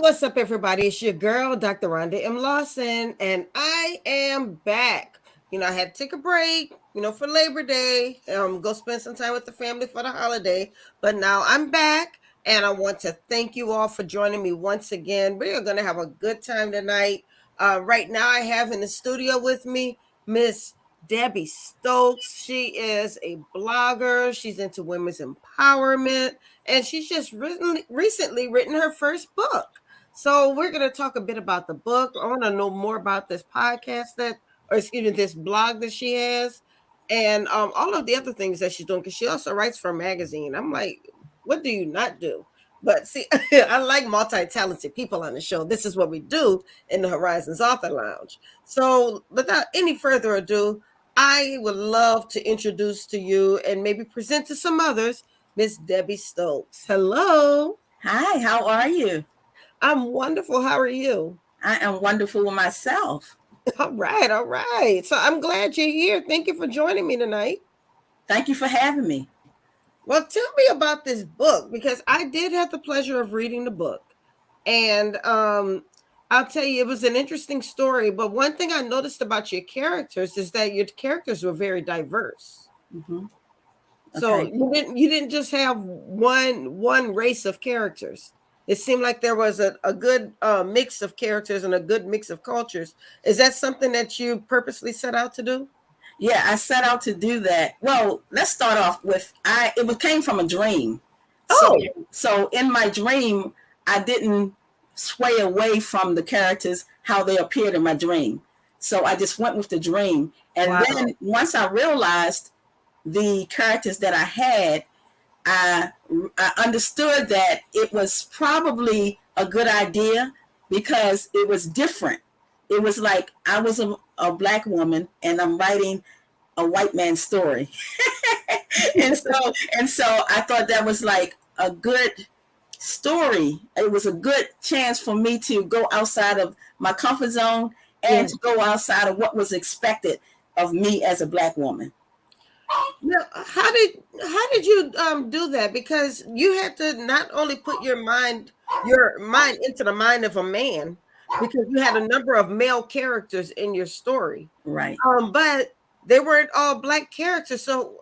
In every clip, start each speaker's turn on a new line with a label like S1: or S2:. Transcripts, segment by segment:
S1: what's up, everybody? It's your girl, Dr. Rhonda M. Lawson, and I am back. I had to take a break, for Labor Day, go spend some time with the family for the holiday. But now I'm back, and I want to thank you all for joining me once again. We are going to have a good time tonight. Right now, I have in the studio with me Miss Debbie Stokes. She is a blogger. She's into women's empowerment, and she's just recently written her first book. So we're going to talk a bit about the book. I want to know more about this podcast this blog that she has, and all of the other things that she's doing, because she also writes for a magazine. I'm like, what do you not do? But see, I like multi-talented people on the show. This is what we do in the Horizons Author Lounge. So without any further ado, I would love to introduce to you and maybe present to some others Miss Debbie Stokes. Hello.
S2: Hi, how are you?
S1: I'm wonderful. How are you?
S2: I am wonderful myself.
S1: All right. So I'm glad you're here. Thank you for joining me tonight.
S2: Thank you for having me.
S1: Well, tell me about this book, because I did have the pleasure of reading the book. And I'll tell you, it was an interesting story. But one thing I noticed about your characters is that your characters were very diverse.
S2: Mm-hmm. Okay.
S1: So you didn't just have one race of characters. It seemed like there was a good mix of characters and a good mix of cultures. Is that something that you purposely set out to do?
S2: Yeah, I set out to do that. Well, let's start off with it came from a dream.
S1: Oh.
S2: So in my dream, I didn't sway away from the characters, how they appeared in my dream. So I just went with the dream. And then once I realized the characters that I had, I understood that it was probably a good idea because it was different. It was like I was a Black woman and I'm writing a white man's story. and so I thought that was like a good story. It was a good chance for me to go outside of my comfort zone and to go outside of what was expected of me as a Black woman.
S1: Now, how did you do that? Because you had to not only put your mind into the mind of a man, because you had a number of male characters in your story,
S2: right?
S1: But they weren't all Black characters. So,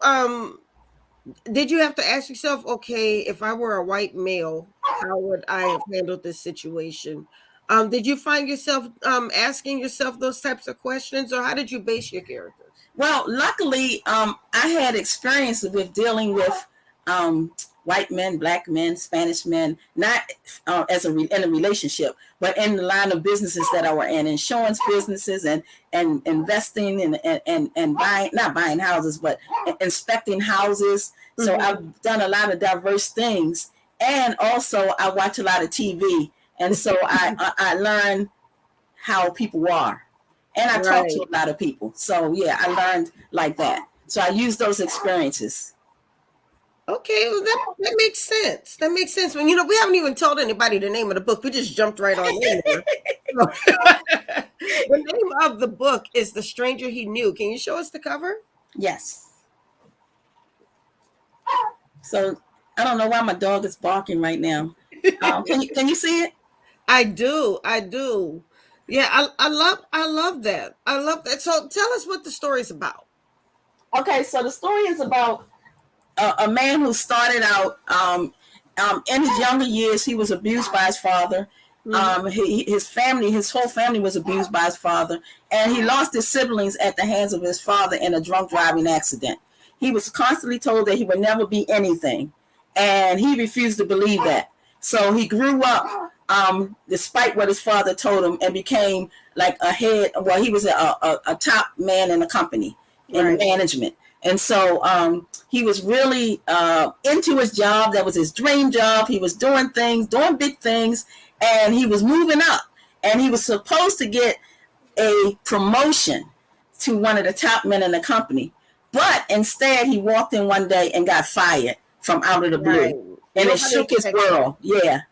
S1: did you have to ask yourself, okay, if I were a white male, how would I have handled this situation? Did you find yourself asking yourself those types of questions, or how did you base your characters?
S2: Well, luckily, I had experience with dealing with white men, Black men, Spanish men, not in a relationship, but in the line of businesses that I were in, insurance businesses and investing and buying, not buying houses, but inspecting houses. Mm-hmm. So I've done a lot of diverse things. And also I watch a lot of TV. And so I learn how people are. And I talk to a lot of people. So, yeah, I learned like that. So I use those experiences.
S1: Okay, well, that makes sense. That makes sense. When, we haven't even told anybody the name of the book. We just jumped right on in there. The name of the book is The Stranger He Knew. Can you show us the cover?
S2: Yes. So I don't know why my dog is barking right now. Can you see it?
S1: I do. Yeah, I love that. I love that. So tell us what the story is about.
S2: Okay, so the story is about a man who started out in his younger years. He was abused by his father. Mm-hmm. His whole family was abused by his father, and he lost his siblings at the hands of his father in a drunk driving accident. He was constantly told that he would never be anything, and he refused to believe that. So he grew up despite what his father told him, and became like a head. Well, he was a top man in the company in management. And so he was really into his job. That was his dream job. He was doing big things, and he was moving up. And he was supposed to get a promotion to one of the top men in the company. But instead, he walked in one day and got fired from out of the blue. Right. And it shook his world. Yeah.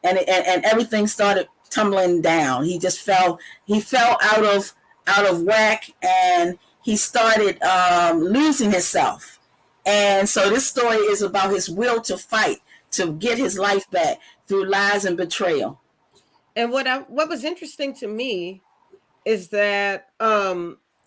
S2: And everything started tumbling down. He just fell out of whack, and he started losing himself. And so this story is about his will to fight, to get his life back through lies and betrayal.
S1: And what was interesting to me is that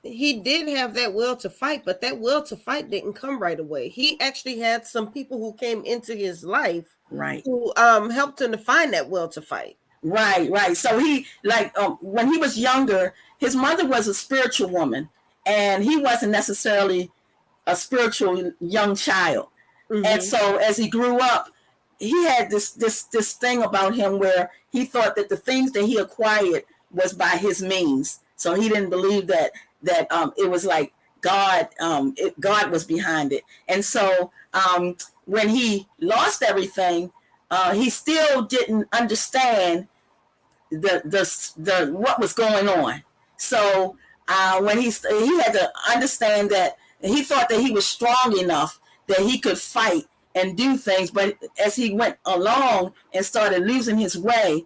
S1: he did have that will to fight, but that will to fight didn't come right away. He actually had some people who came into his life
S2: Right.
S1: who helped him to find that will to fight.
S2: Right. So he like when he was younger, his mother was a spiritual woman, and he wasn't necessarily a spiritual young child. And
S1: Mm-hmm.
S2: so as he grew up, he had this thing about him where he thought that the things that he acquired was by his means. So he didn't believe that it was like God God was behind it. And so when he lost everything, he still didn't understand the what was going on. So when he had to understand that he thought that he was strong enough that he could fight and do things, but as he went along and started losing his way,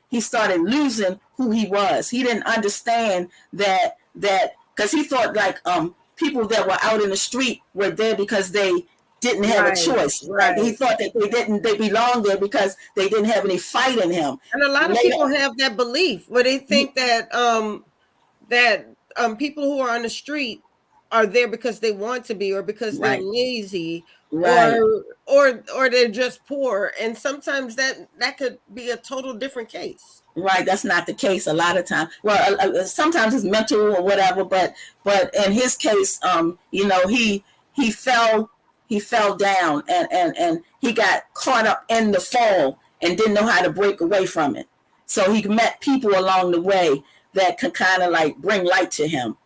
S2: he started losing who he was. He didn't understand that because he thought like people that were out in the street were there because they didn't have a
S1: Right,
S2: choice. Like he
S1: right.
S2: thought that they belonged there because they didn't have any fight in him.
S1: And a lot of
S2: Later,
S1: people have that belief where they think that people who are on the street are there because they want to be, or because they're
S2: right,
S1: lazy, or
S2: right,
S1: or they're just poor. And sometimes that could be a total different case.
S2: right. That's not the case a lot of times. Well, sometimes it's mental or whatever, but in his case, he fell he fell down and he got caught up in the fall and didn't know how to break away from it. So he met people along the way that could kind of like bring light to him.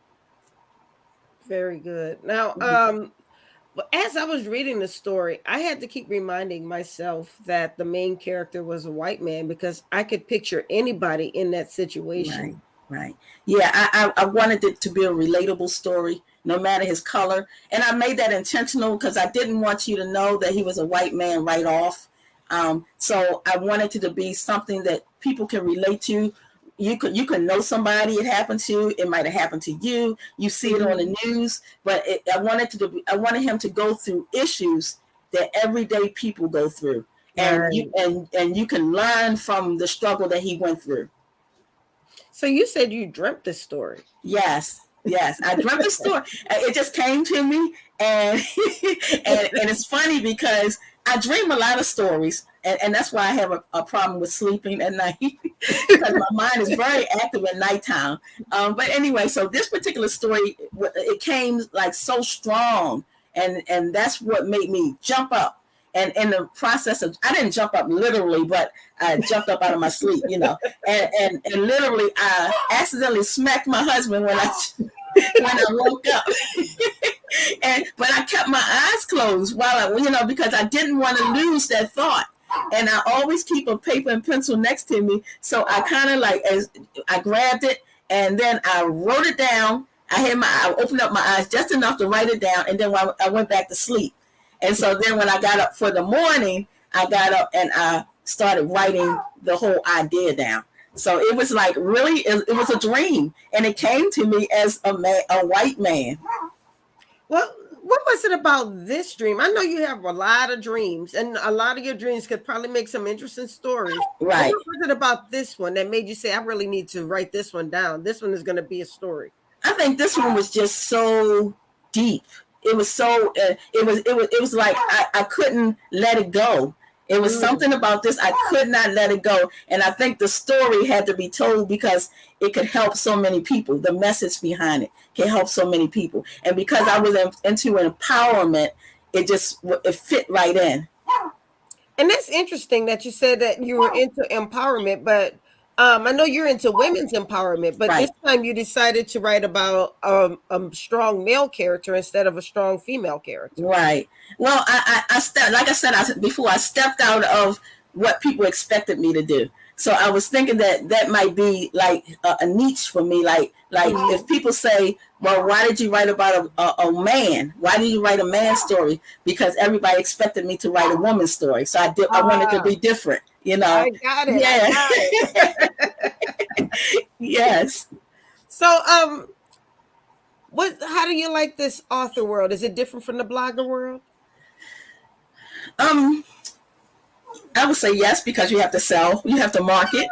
S1: Very good. Now, but as I was reading the story, I had to keep reminding myself that the main character was a white man because I could picture anybody in that
S2: Right,
S1: situation.
S2: right. Yeah, I wanted it to be a relatable story, no matter his color. And I made that intentional because I didn't want you to know that he was a white man right off. So I wanted it to be something that people can relate to. You can know somebody it happened to. It might have happened to you. You see it on
S1: Mhm.
S2: the news, but I wanted him to go through issues that everyday people go through, and you
S1: Right.
S2: and you can learn from the struggle that he went through.
S1: So you said you dreamt this story.
S2: Yes, yes. I dreamt the story. It just came to me, and and it's funny because I dream a lot of stories, and that's why I have a problem with sleeping at night because my mind is very active at nighttime. But anyway, so this particular story, it came like so strong, and that's what made me jump up. And in the process of, I didn't jump up literally, but I jumped up out of my sleep, and literally I accidentally smacked my husband when I woke up. And but I kept my eyes closed while because I didn't want to lose that thought. And I always keep a paper and pencil next to me, so I kind of like as I grabbed it and then I wrote it down. I opened up my eyes just enough to write it down, and then I went back to sleep. And so then when I got up for the morning, I got up and I started writing the whole idea down. So it was like really, it was a dream, and it came to me as a white man.
S1: Well, what was it about this dream? I know you have a lot of dreams, and a lot of your dreams could probably make some interesting stories. But
S2: Right.
S1: what was it about this one that made you say, I really need to write this one down? This one is going to be a story.
S2: I think this one was just so deep. It was so it was like I couldn't let it go. It was
S1: Mm.
S2: something about this I could not let it go, and I think the story had to be told because it could help so many people. The message behind it can help so many people, and because I was into empowerment, it fit right in.
S1: And that's interesting that you said that you were into empowerment, but I know you're into women's empowerment, but this
S2: Right.
S1: time you decided to write about a strong male character instead of a strong female character.
S2: Right. Well, I stepped, like I said before, I stepped out of what people expected me to do. So I was thinking that might be like a niche for me. Like if
S1: Mhm.
S2: people say, well, why did you write about a man? Why did you write a man story? Because everybody expected me to write a woman story. So I wanted to
S1: Ah,
S2: be different,
S1: I got it. I
S2: Yeah.
S1: got it.
S2: Yes.
S1: So, what? How do you like this author world? Is it different from the blogger world?
S2: Um, I would say yes, because you have to sell, you have to market.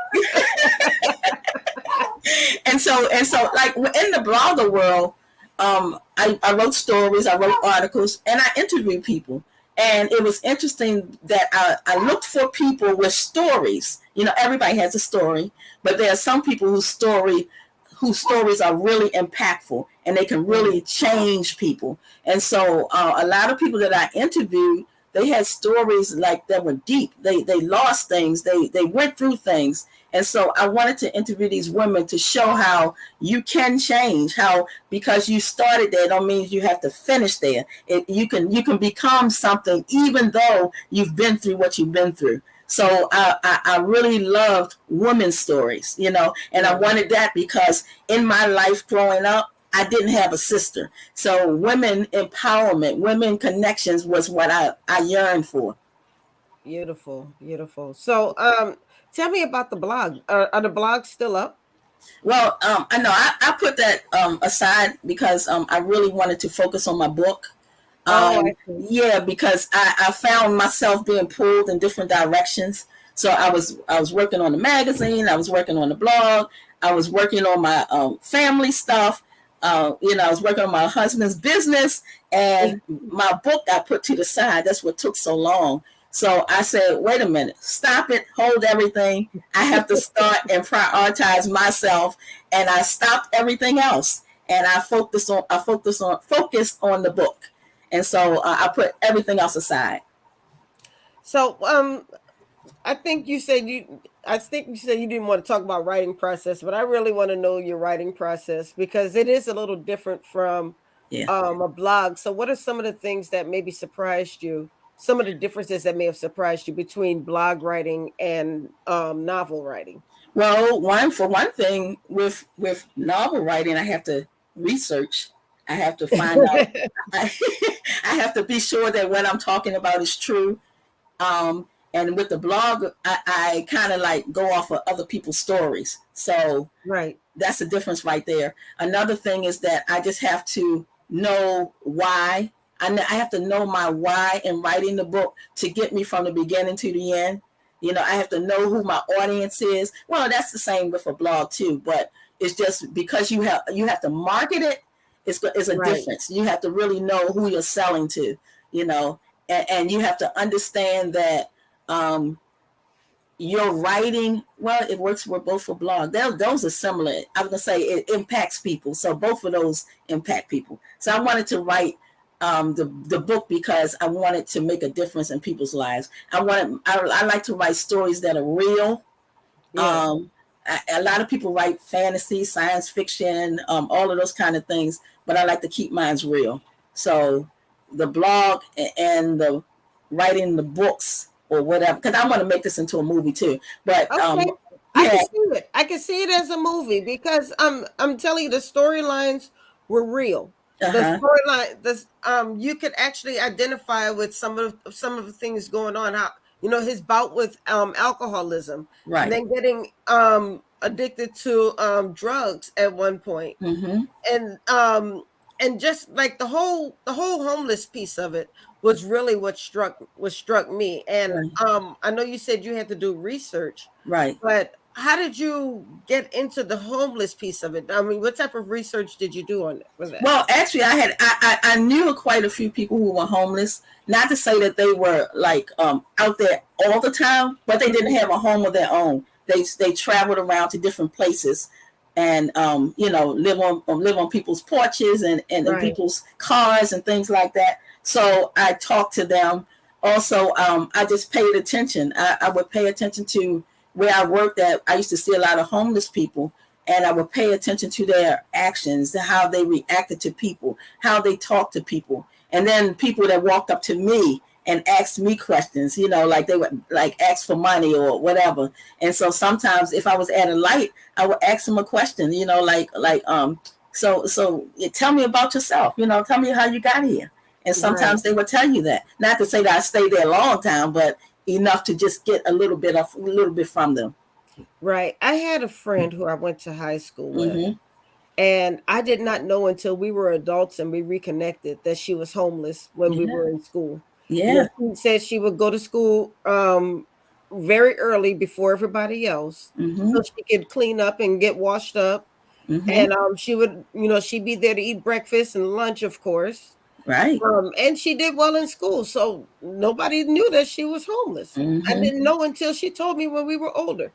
S2: And so like in the blogger world, I wrote stories, I wrote articles, and I interviewed people. And it was interesting that I looked for people with stories. Everybody has a story, but there are some people whose stories are really impactful and they can really change people. And so a lot of people that I interviewed, they had stories like that were deep. They lost things. They went through things. And so I wanted to interview these women to show how you can change, how because you started there don't mean you have to finish there. You can become something even though you've been through what you've been through. So I really loved women's stories, and I wanted that because in my life growing up, I didn't have a sister. So women empowerment, women connections was what I yearned for.
S1: Beautiful, beautiful. So, tell me about the blog. Are the blogs still up?
S2: Well, I know I put that aside because I really wanted to focus on my book.
S1: Oh, I see.
S2: Yeah, because I found myself being pulled in different directions. So I was working on the magazine, I was working on the blog, I was working on my family stuff. I was working on my husband's business, and my book I put to the side. That's what took so long. So I said, wait a minute, stop it, hold everything. I have to start and prioritize myself, and I stopped everything else, and I focused on the book, and so I put everything else aside.
S1: So, I think you said you didn't want to talk about writing process, but I really want to know your writing process because it is a little different from
S2: Yeah.
S1: a blog. So, what are some of the things that maybe surprised you? Some of the differences that may have surprised you between blog writing and novel writing?
S2: Well, for one thing, with novel writing, I have to research. I have to find out. I, I have to be sure that what I'm talking about is true. And with the blog, I kind of like go off of other people's stories. So
S1: Right.
S2: that's the difference right there. Another thing is that I just have to know why. I have to know my why in writing the book to get me from the beginning to the end. I have to know who my audience is. Well, that's the same with a blog too, but it's just because you have to market it. It's a
S1: Right.
S2: difference. You have to really know who you're selling to. You know, and you have to understand that um, your writing, well, it works for both for blog. Those are similar. I was gonna say it impacts people, so both of those impact people. So I wanted to write the book because I wanted to make a difference in people's lives. I like to write stories that are real.
S1: Yes.
S2: Um, a lot of people write fantasy, science fiction, all of those kind of things, but I like to keep mine real. So the blog and the writing the books or whatever, because I want to make this into a movie too. But
S1: Okay. I can
S2: yeah,
S1: see it. I can see it as a movie because I'm telling you the storylines were real.
S2: uh
S1: The
S2: huh,
S1: storyline this you could actually identify with some of the things going on. How his bout with alcoholism and
S2: right,
S1: then getting addicted to drugs at one point.
S2: mm-hmm,
S1: And just like the whole homeless piece of it was really what struck me. And
S2: right,
S1: I know you said you had to do research,
S2: right.
S1: but how did you get into the homeless piece of it? I mean, what type of research did you do on it for that?
S2: Well, actually, I knew quite a few people who were homeless. Not to say that they were like out there all the time, but they didn't have a home of their own. They traveled around to different places, and live on people's porches and
S1: Right.
S2: people's cars and things like that. So I talked to them. Also, I just paid attention. I would pay attention to where I worked at. I used to see a lot of homeless people, and I would pay attention to their actions, to how they reacted to people, how they talked to people, and then people that walked up to me and asked me questions, like they would like ask for money or whatever. And so sometimes if I was at a light, I would ask them a question, so tell me about yourself, tell me how you got here. And
S1: Right.
S2: sometimes they would tell you that. Not to say that I stayed there a long time, but enough to just get a little bit from them.
S1: Right. I had a friend who I went to high school with,
S2: Mm-hmm.
S1: and I did not know until we were adults and we reconnected that she was homeless when we
S2: Yeah.
S1: were in school.
S2: Yeah.
S1: She said she would go to school, very early before everybody else,
S2: Mm-hmm.
S1: so she could clean up and get washed up.
S2: Mm-hmm.
S1: And she would, she'd be there to eat breakfast and lunch, of course.
S2: Right.
S1: And she did well in school, so nobody knew that she was homeless. I
S2: Mm-hmm.
S1: didn't know until she told me when we were older.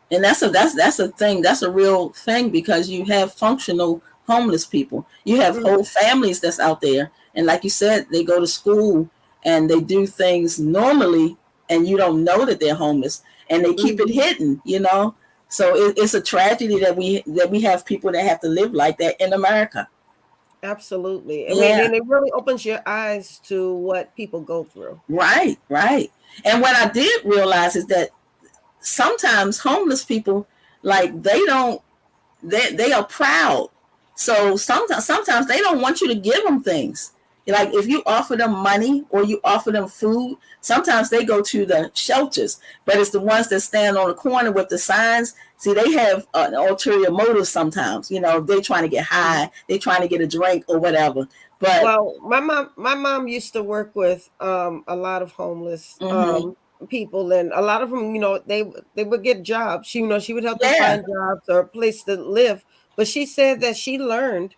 S2: And that's a thing. That's a real thing, because you have functional homeless people. You have
S1: Mm,
S2: whole families that's out there, and like you said, they go to school and they do things normally, and you don't know that they're homeless, and they keep it
S1: mhm.
S2: hidden. So it's a tragedy that we have people that have to live like that in America.
S1: Absolutely. I mean,
S2: Yeah.
S1: and it really opens your eyes to what people go through.
S2: Right. Right. And what I did realize is that sometimes homeless people, like, they are proud. So sometimes they don't want you to give them things. Like, if you offer them money or you offer them food, sometimes they go to the shelters. But it's the ones that stand on the corner with the signs. See, they have an ulterior motive sometimes. They're trying to get high, they're trying to get a drink or whatever. But
S1: Well, my mom used to work with a lot of homeless
S2: mm-hmm.
S1: people, and a lot of them, they would get jobs. She would help them
S2: Yeah,
S1: find jobs or a place to live. But she said that she learned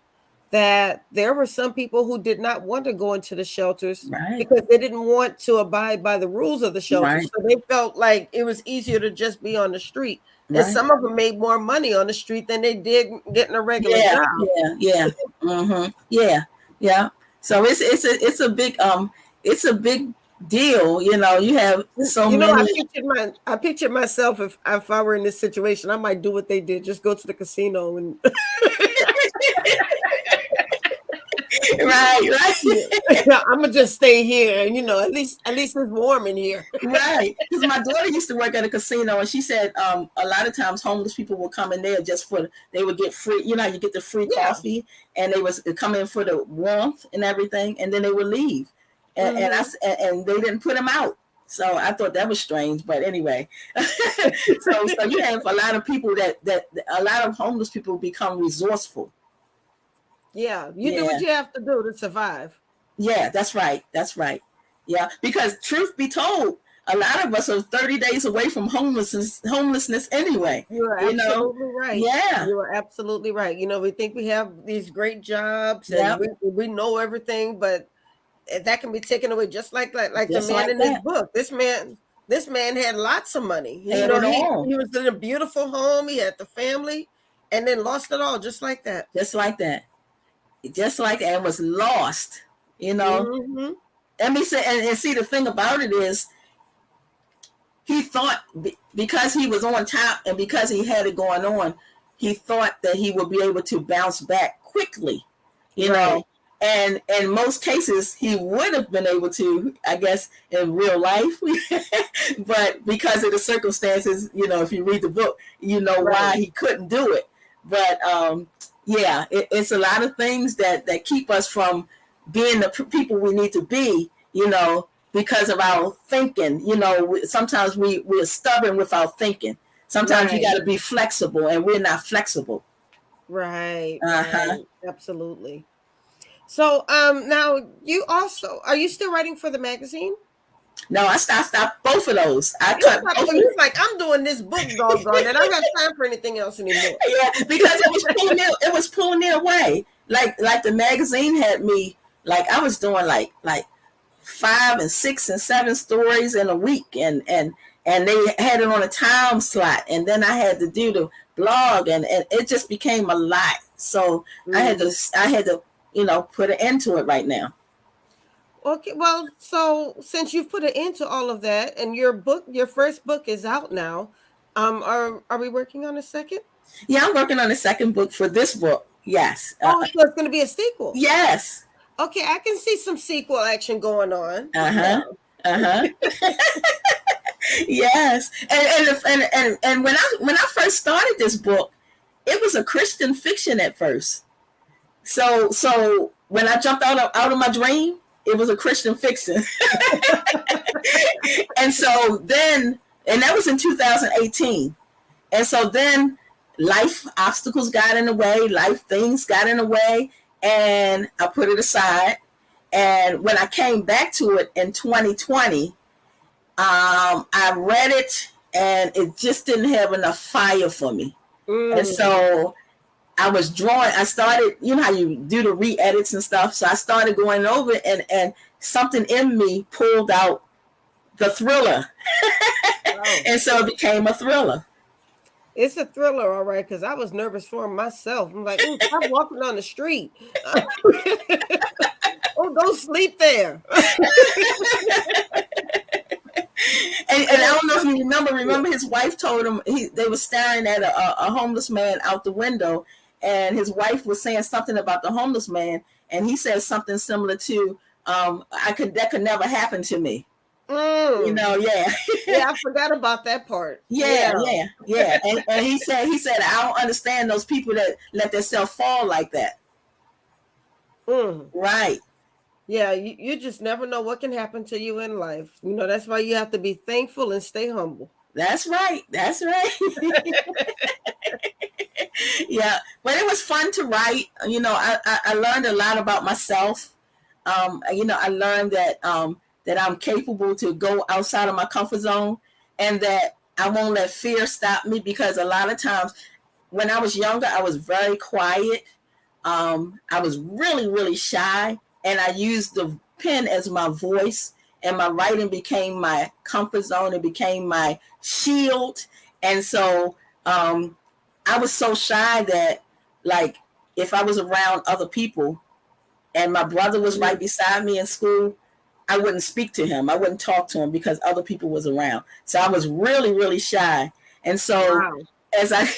S1: that there were some people who did not want to go into the shelters
S2: right,
S1: because they didn't want to abide by the rules of the shelters.
S2: right,
S1: So they felt like it was easier to just be on the street. And
S2: right.
S1: some of them made more money on the street than they did getting a regular
S2: Yeah,
S1: job.
S2: yeah, yeah. Mm-hmm. Yeah, yeah. So it's a big deal. You have so
S1: I
S2: many.
S1: pictured myself if I were in this situation, I might do what they did, just go to the casino and
S2: Right, right.
S1: I'm gonna just stay here, and at least it's warm in here.
S2: Right, because my daughter used to work at a casino, and she said a lot of times homeless people will come in there just they would get free. You get the free
S1: Yeah.
S2: coffee, and they was come in for the warmth and everything, and then they would leave,
S1: Hmm.
S2: and they didn't put them out. So I thought that was strange, but anyway. So you have a lot of people that a lot of homeless people become resourceful.
S1: Yeah, you do what
S2: Yeah,
S1: you have to do to survive.
S2: yeah, that's right. That's right. Yeah, because truth be told, a lot of us are 30 days away from homelessness anyway.
S1: You are
S2: You know?
S1: absolutely right.
S2: Yeah.
S1: You are absolutely right. We think we have these great jobs and
S2: Yep.
S1: we know everything, but that can be taken away just like the
S2: Just
S1: man
S2: like
S1: in this
S2: that.
S1: book. This man had lots of money.
S2: Had it all.
S1: He was in a beautiful home. He had the family, and then lost it all just like that.
S2: Just like that. Just like that. And was lost. You know.
S1: Hmm.
S2: Let me say, and see, the thing about it is, he thought because he was on top and because he had it going on, he thought that he would be able to bounce back quickly. you
S1: Right.
S2: know and in most cases he would have been able to, I guess, in real life. But because of the circumstances, if you read the book, why
S1: Right.
S2: he couldn't do it. But yeah, it's a lot of things that keep us from being the people we need to be, because of our thinking. Sometimes we're stubborn with our thinking. Sometimes you
S1: Right.
S2: got to be flexible, and we're not flexible.
S1: Right.
S2: Uh-huh.
S1: Right. Absolutely. So, now are you still writing for the magazine?
S2: No, I stopped both of those. I
S1: You
S2: cut
S1: stopped.
S2: both
S1: So
S2: of
S1: you like, I'm doing this book, doggone it. I don't have time for anything else anymore.
S2: Yeah, because it was pulling me away. Like the magazine had me, like I was doing like 5 and 6 and 7 stories in a week, and they had it on a time slot, and then I had to do the blog, and it just became a lot. So
S1: Mhm.
S2: I had to put an end to it right now.
S1: Okay, well, so since you've put an end to all of that, and your first book is out now, are we working on a second?
S2: Yeah, I'm working on a second book for this book. Yes.
S1: Oh, so it's going to be a sequel.
S2: Yes.
S1: Okay, I can see some sequel action going on.
S2: Uh-huh.
S1: Yeah.
S2: Uh-huh. Yes. And when I first started this book, it was a Christian fiction at first. So when I jumped out of my dream, it was a Christian fiction. And so then, and that was in 2018. And so then life obstacles got in the way, life things got in the way, and I put it aside. And when I came back to it in 2020, I read it and it just didn't have enough fire for me. And
S1: Mm.
S2: so I was drawing, I started, you know how you do the re-edits and stuff. So I started going over it, and something in me pulled out the thriller.
S1: Wow.
S2: And so it became a thriller.
S1: It's a thriller, all right, because I was nervous for him myself. I'm like, oh, stop walking on the street. Oh, go sleep there.
S2: And I don't know if you remember his wife told him, they were staring at a homeless man out the window, and his wife was saying something about the homeless man, and he said something similar to, that could never happen to me. You know, yeah.
S1: Yeah, I forgot about that part.
S2: Yeah. And he said, I don't understand those people that let themselves fall like that. Right.
S1: Yeah, you just never know what can happen to you in life. You know, that's why you have to be thankful and stay humble.
S2: That's right. Yeah, but it was fun to write. You know, I learned a lot about myself. You know, I learned that that I'm capable to go outside of my comfort zone, and that I won't let fear stop me, because a lot of times when I was younger, I was very quiet. I was really, really shy, and I used the pen as my voice, and my writing became my comfort zone. It became my shield. And so I was so shy that, like, if I was around other people and my brother was right beside me in school, I wouldn't speak to him. I wouldn't talk to him because other people was around. So I was really, really shy. And so as I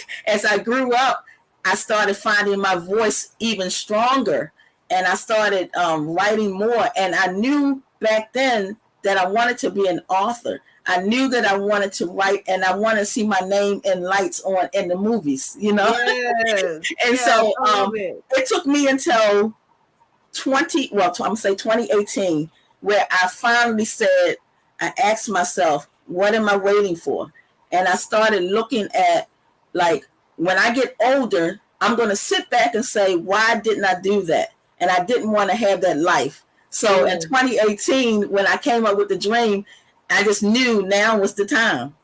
S2: grew up, I started finding my voice even stronger, and I started writing more. And I knew back then that I wanted to be an author. I knew that I wanted to write, and I wanted to see my name in lights in the movies, you know?
S1: Yes.
S2: And so it took me until 2018, where I finally said, I asked myself, what am I waiting for? And I started looking at, like, when I get older, I'm going to sit back and say, why didn't I do that? And I didn't want to have that life. So in 2018, when I came up with the dream, I just knew now was the time.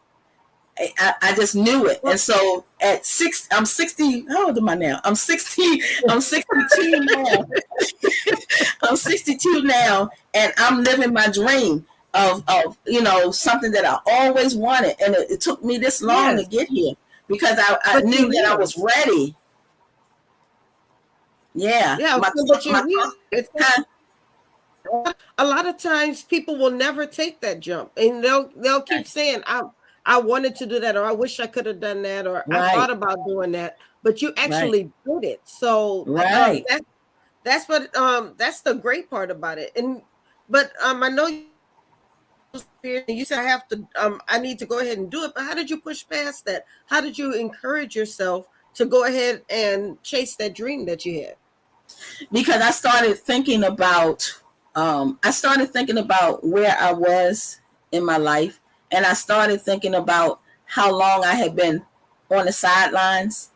S2: I just knew it. And so at I'm 60. How old am I now? I'm 60. I'm 62 now. I'm 62 now, and I'm living my dream of you know, something that I always wanted. And it took me this long to get here, because I knew that I was ready. Yeah.
S1: A lot of times people will never take that jump, and they'll keep saying, I wanted to do that, or I wish I could have done that, or I thought about doing that, but you actually did it. So that's what that's the great part about it. But I know you said I need to go ahead and do it, but how did you push past that? How did you encourage yourself to go ahead and chase that dream that you had?
S2: Because I started thinking about where I was in my life, and I started thinking about how long I had been on the sidelines,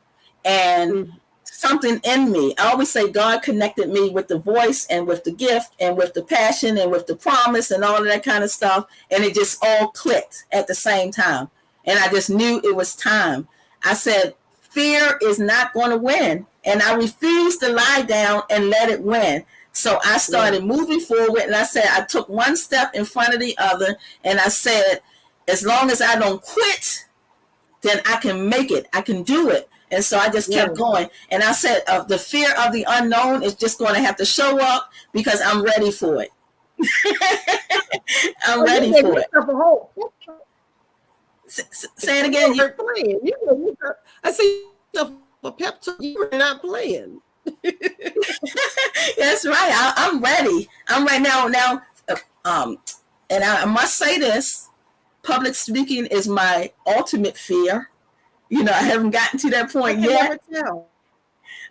S2: and something in me, I always say God connected me with the voice and with the gift and with the passion and with the promise and all of that kind of stuff, and it just all clicked at the same time, and I just knew it was time. I said, fear is not going to win, and I refused to lie down and let it win. So I started moving forward, and I said, I took one step in front of the other, and I said, as long as I don't quit, then I can make it. I can do it. And so I just kept going. And I said, the fear of the unknown is just going to have to show up, because I'm ready for it. I'm ready for it. Say it again.
S1: You were playing. I said, a pep talk. You were not playing.
S2: That's right. I'm ready. I'm right now. And I must say this: public speaking is my ultimate fear. You know, I haven't gotten to that point yet.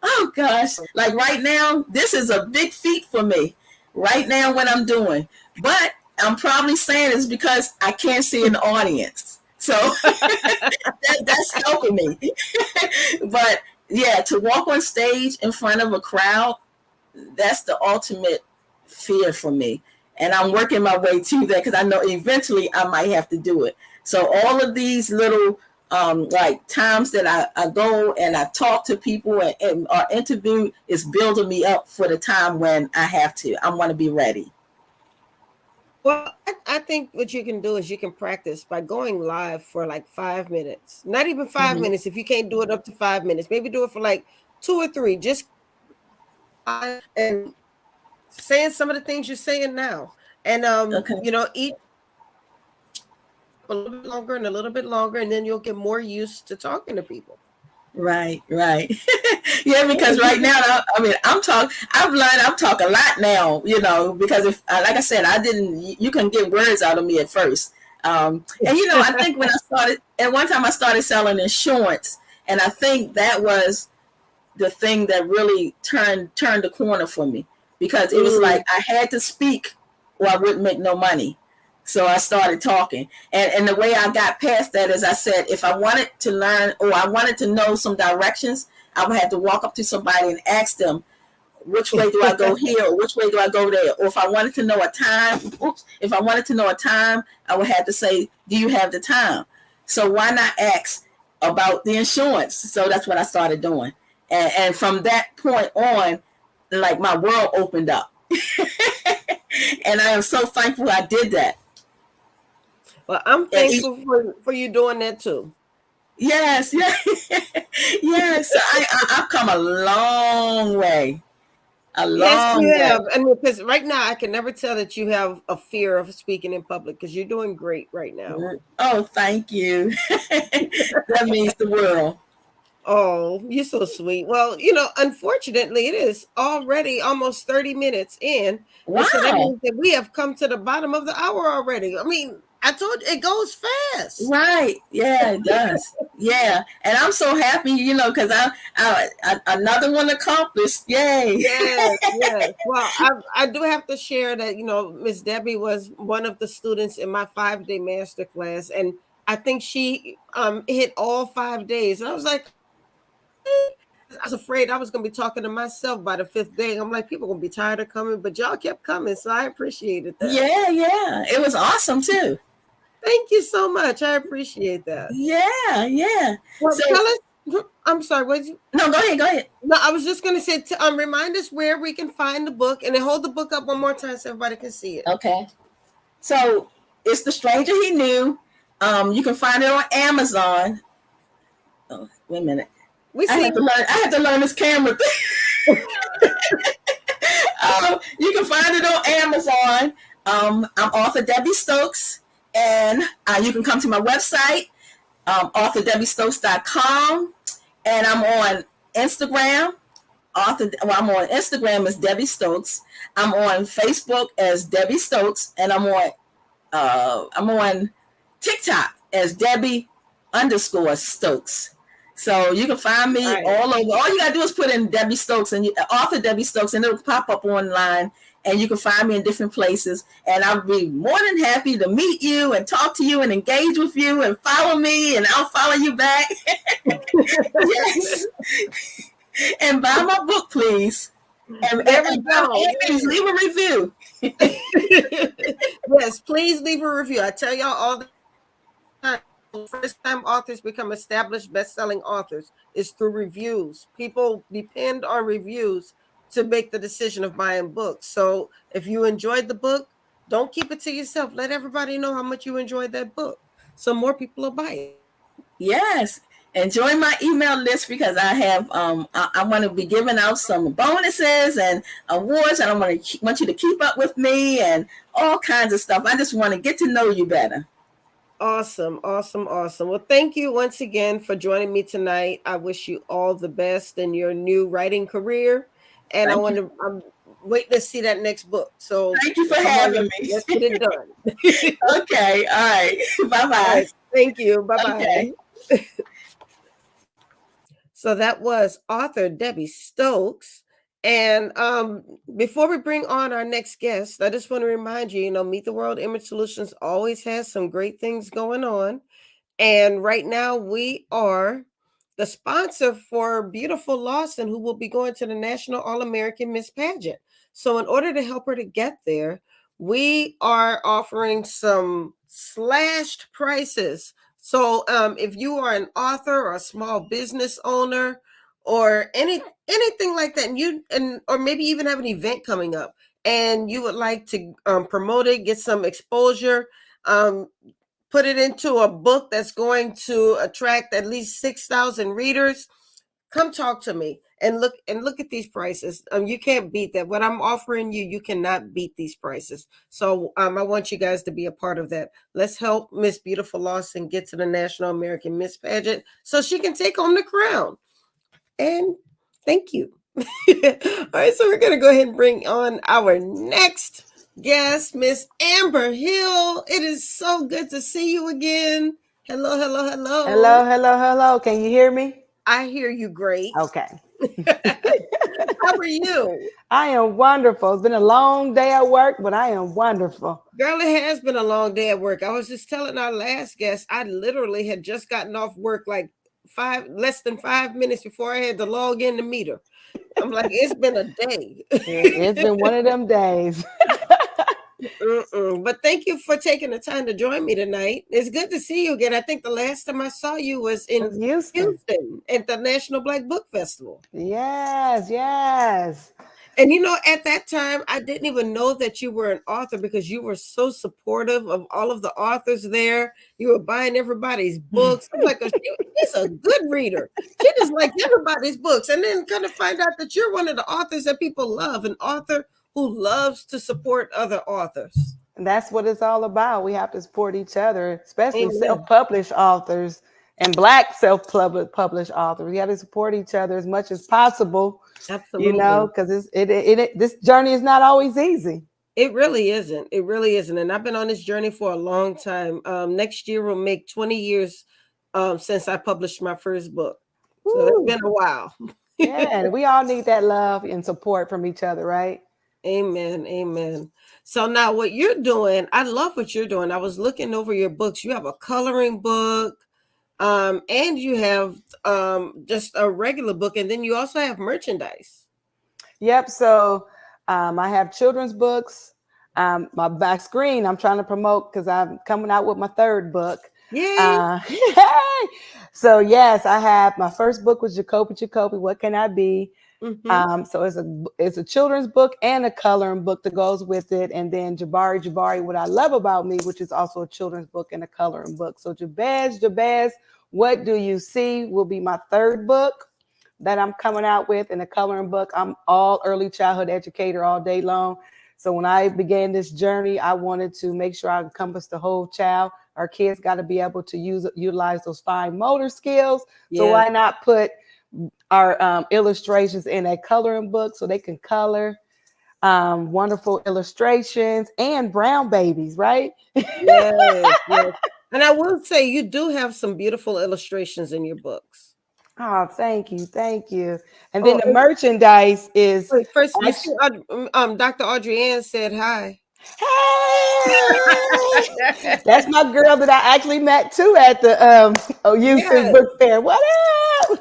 S2: Oh gosh, like right now, this is a big feat for me. Right now, what I'm doing, but I'm probably saying it's because I can't see an audience. So that's helping me. But yeah, to walk on stage in front of a crowd, that's the ultimate fear for me. And I'm working my way to that because I know eventually I might have to do it. So all of these little like times that I go and I talk to people and are interviewed is building me up for the time when I have to. I want to be ready.
S1: Well, I think what you can do is you can practice by going live for like 5 minutes, not even 5 minutes. If you can't do it up to 5 minutes, maybe do it for like 2 or 3. Just and saying some of the things you're saying now, and
S2: Okay.
S1: each a little bit longer and a little bit longer, and then you'll get more used to talking to people.
S2: Right, right. Yeah, because right now, I mean, I've learned I'm talking a lot now, because if, like I said, you couldn't get words out of me at first. And, I think when I started, at one time I started selling insurance, and I think that was the thing that really turned the corner for me, because it was like I had to speak or I wouldn't make no money. So I started talking. And the way I got past that is I said, if I wanted to learn or I wanted to know some directions, I would have to walk up to somebody and ask them, which way do I go here? Or which way do I go there? Or if I wanted to know a time, I would have to say, do you have the time? So why not ask about the insurance? So that's what I started doing. And from that point on, like my world opened up. And I am so thankful I did that.
S1: Well, I'm thankful for you doing that too.
S2: Yes, yes. So I've come a long way.
S1: Yes, you have. And because right now I can never tell that you have a fear of speaking in public, because you're doing great right now.
S2: Oh, thank you. That means the world.
S1: Oh, you're so sweet. Well, unfortunately, it is already almost 30 minutes in.
S2: Wow.
S1: So that means that we have come to the bottom of the hour already. I mean, I told you, it goes fast.
S2: Right. Yeah, it does. Yeah. And I'm so happy, because I another one accomplished. Yay.
S1: Yes, yes. Well, I do have to share that, Miss Debbie was one of the students in my 5-day master class. And I think she hit all 5 days. And I was like, I was afraid I was going to be talking to myself by the 5th day. I'm like, people are going to be tired of coming, but y'all kept coming. So I appreciated that.
S2: Yeah. It was awesome too.
S1: Thank you so much. I appreciate that.
S2: Yeah.
S1: Well, so, tell us, I'm sorry.
S2: No, go ahead.
S1: No, I was just going to say, remind us where we can find the book, and then hold the book up one more time so everybody can see it.
S2: Okay. So it's The Stranger He Knew. You can find it on Amazon. Oh, wait a minute. I have to learn this camera thing. You can find it on Amazon. I'm author Debbie Stokes, and you can come to my website, authordebbystokes.com, and I'm on Instagram. I'm on Instagram as Debbie Stokes. I'm on Facebook as Debbie Stokes, and I'm on TikTok as Debbie_Stokes. So you can find me all over. All you gotta do is put in Debbie Stokes and author Debbie Stokes, and it'll pop up online. And you can find me in different places. And I'll be more than happy to meet you and talk to you and engage with you and follow me, and I'll follow you back. Yes. And buy my book, please. And please leave a review.
S1: Yes, please leave a review. I tell y'all all the time, first-time authors become established best-selling authors is through reviews. People depend on reviews to make the decision of buying books. So if you enjoyed the book, don't keep it to yourself. Let everybody know how much you enjoyed that book, so more people will buy it.
S2: Yes. And join my email list, because I have I want to be giving out some bonuses and awards, and I want you to keep up with me and all kinds of stuff. I just want to get to know you better.
S1: Awesome. Well, thank you once again for joining me tonight. I wish you all the best in your new writing career, and I'm waiting to see that next book. So
S2: thank you for having me.
S1: Let's get it done.
S2: Okay. All right. Bye-bye.
S1: Right. Thank you. Bye-bye.
S2: Okay.
S1: So that was author Debbie Stokes. And before we bring on our next guest, I just want to remind you, Meet the World Image Solutions always has some great things going on. And right now we are the sponsor for beautiful Lawson, who will be going to the National All-American Miss Pageant. So in order to help her to get there, we are offering some slashed prices. So if you are an author or a small business owner or anything like that, and or maybe even have an event coming up and you would like to promote it, get some exposure, um, put it into a book that's going to attract at least 6,000 readers, come talk to me and look at these prices. You can't beat that. What I'm offering you, you cannot beat these prices. So I want you guys to be a part of that. Let's help Miss Beautiful Lawson get to the National American Miss Pageant so she can take home the crown. And thank you. All right, so we're gonna go ahead and bring on our next guest, Miss Amber Hill. It is so good to see you again. Hello, hello, hello.
S3: Hello, hello, hello. Can you hear me?
S1: I hear you great.
S3: Okay.
S1: How are you?
S3: I am wonderful. It's been a long day at work, but I am wonderful.
S1: Girl, it has been a long day at work. I was just telling our last guest, I literally had just gotten off work like less than 5 minutes before I had to log in to meet her. I'm like, it's been a day.
S3: It's been one of them days.
S1: But thank you for taking the time to join me tonight. It's good to see you again. I think the last time I saw you was in
S3: It's Houston.
S1: Houston at the National Black Book Festival.
S3: Yes, yes.
S1: And at that time, I didn't even know that you were an author because you were so supportive of all of the authors there. You were buying everybody's books. I'm like, she's a good reader. She just likes everybody's books. And then kind of find out that you're one of the authors that people love, an author who loves to support other authors.
S3: And that's what it's all about. We have to support each other, especially
S1: Amen.
S3: self-published authors and Black self-published authors. We have to support each other as much as possible,
S1: Absolutely.
S3: because this journey is not always easy.
S1: It really isn't. It really isn't. And I've been on this journey for a long time. Next year will make 20 years since I published my first book. So it's
S3: Woo.
S1: been a while.
S3: Yeah, and we all need that love and support from each other, right?
S1: Amen. Amen. So now what you're doing, I love what you're doing. I was looking over your books. You have a coloring book, and you have just a regular book, and then you also have merchandise.
S3: Yep. So I have children's books. My screen I'm trying to promote because I'm coming out with my third book.
S1: Yay.
S3: So yes, I have my first book was Jacoby. What can I be?
S1: Mm-hmm.
S3: So it's a children's book and a coloring book that goes with it, and then Jabari. What I love about me, which is also a children's book and a coloring book. So Jabaz, what do you see? Will be my third book that I'm coming out with in a coloring book. I'm all early childhood educator all day long. So when I began this journey, I wanted to make sure I encompass the whole child. Our kids got to be able to utilize those fine motor skills. So
S1: Yes.
S3: why not put our illustrations in a coloring book so they can color wonderful illustrations and brown babies, right?
S1: Yes. Yes. And I will say you do have some beautiful illustrations in your books.
S3: Oh, thank you, thank you. And then
S1: Oh,
S3: the merchandise is
S1: wait, first, you see,
S3: actually,
S1: Dr. Audrey Ann said hi.
S3: hey, that's my girl that I actually met too at the Houston
S1: Yes.
S3: Book Fair. What up?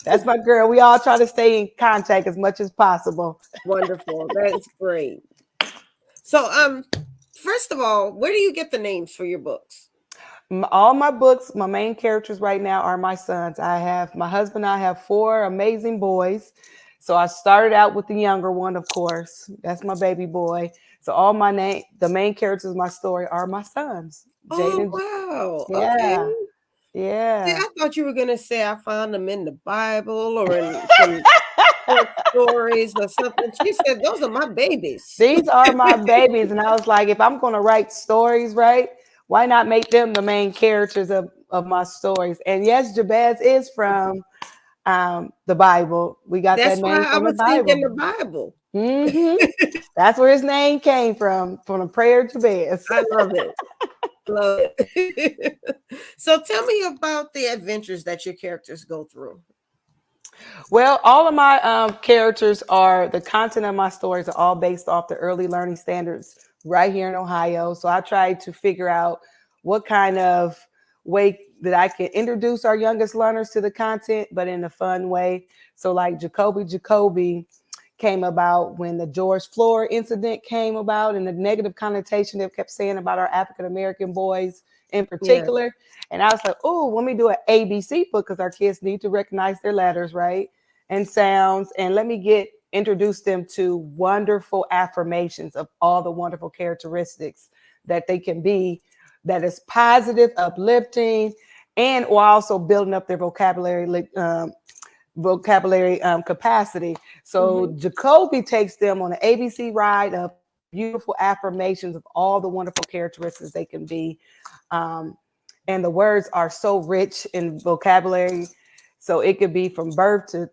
S3: That's my girl. We all try to stay in contact as much as possible.
S1: Wonderful. That's great. So, first of all, where do you get the names for your books?
S3: All my books, my main characters right now are my sons. I have my husband. I have four amazing boys. So I started out with the younger one, of course. That's my baby boy. So all the main characters of my story are my sons,
S1: Oh,
S3: Jaden.
S1: wow. Okay.
S3: Yeah,
S1: See,
S3: yeah.
S1: I thought you were gonna say I found them in the Bible or in some short stories or something. She said those are my babies.
S3: These are my babies, and I was like, if I'm going to write stories, right? Why not make them the main characters of my stories? And yes, Jabez is from the Bible. We got that
S1: That's why
S3: name
S1: I
S3: from the
S1: was thinking
S3: Bible.
S1: the Bible.
S3: Hmm. That's where his name came from the prayer to Jabez.
S1: I love it. Love it. So tell me about the adventures that your characters go through.
S3: Well, all of my characters are the content of my stories are all based off the early learning standards right here in Ohio. So I tried to figure out what kind of way that I can introduce our youngest learners to the content, but in a fun way. So like Jacoby came about when the George Floyd incident came about and the negative connotation they kept saying about our African American boys in
S1: Yeah.
S3: particular. And I was like, oh, let me do an ABC book because our kids need to recognize their letters, right? And sounds. And let me introduce them to wonderful affirmations of all the wonderful characteristics that they can be, that is positive, uplifting, and while also building up their vocabulary capacity. So
S1: Mm-hmm.
S3: Jacoby takes them on an ABC ride of beautiful affirmations of all the wonderful characteristics they can be. Um, and the words are so rich in vocabulary. So it could be from birth to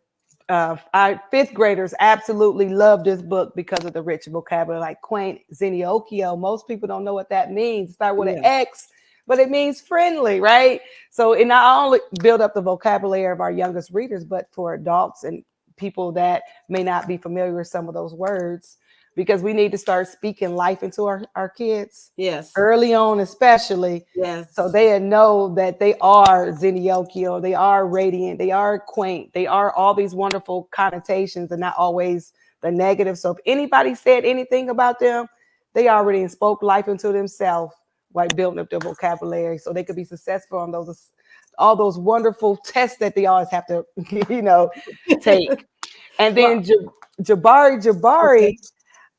S3: our fifth graders absolutely love this book because of the rich vocabulary, like quaint, zenniokio. Most people don't know what that means. Start with an
S1: Yeah.
S3: X, but it means friendly, right? So it not only build up the vocabulary of our youngest readers, but for adults and people that may not be familiar with some of those words, because we need to start speaking life into our kids
S1: Yes.
S3: early on, especially so
S1: Yes.
S3: they know that they are Zenniokio, they are radiant, they are quaint, they are all these wonderful connotations and not always the negative. So if anybody said anything about them, they already spoke life into themselves while building up their vocabulary so they could be successful on those all those wonderful tests that they always have to, you know, take. And
S1: Well,
S3: then Jabari,
S1: okay.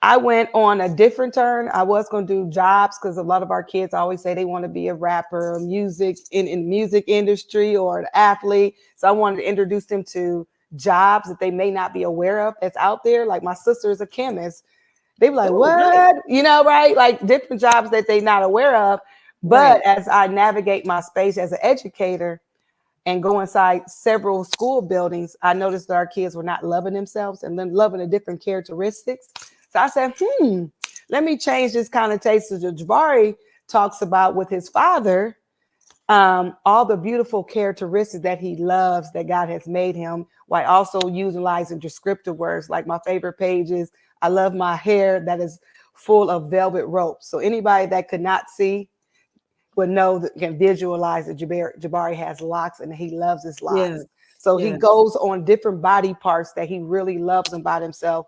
S3: I went on a different turn. I was going to do jobs because a lot of our kids always say they want to be a rapper, or music in music industry, or an athlete. So I wanted to introduce them to jobs that they may not be aware of that's out there. Like my sister is a chemist. They were like,
S1: Oh, nice.
S3: "What?" You know, right? Like different jobs that they're not aware of.
S1: Right.
S3: But as I navigate my space as an educator, and go inside several school buildings, I noticed that our kids were not loving themselves and then loving the different characteristics. So I said, let me change this connotation that Jabari talks about with his father, all the beautiful characteristics that he loves that God has made him, while also utilizing descriptive words. Like my favorite page is, I love my hair that is full of velvet rope. So anybody that could not see would know that can visualize that Jabari has locks and he loves his
S1: Yes.
S3: locks. So he
S1: Yes.
S3: goes on different body parts that he really loves about himself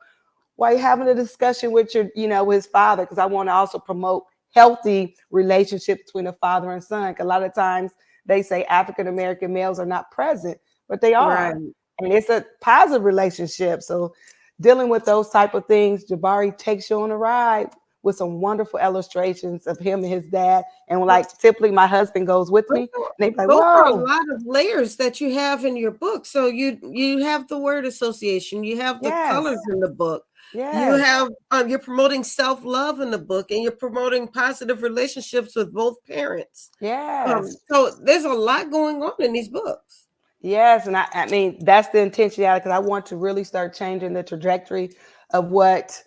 S3: while you're having a discussion with his father, because I want to also promote healthy relationships between a father and son. A lot of times they say African American males are not present, but they
S1: Right.
S3: are. And it's a positive relationship. So dealing with those type of things, Jabari takes you on a ride with some wonderful illustrations of him and his dad. And
S1: Well,
S3: like typically my husband goes with me. And they be like,
S1: those are a
S3: whoa,
S1: lot of layers that you have in your book. So you have the word association, you have the
S3: yes,
S1: colors in the book, you
S3: yes,
S1: have you're promoting self-love in the book, and you're promoting positive relationships with both parents.
S3: yes.
S1: So there's a lot going on in these books.
S3: Yes, and I mean that's the intentionality because I want to really start changing the trajectory of what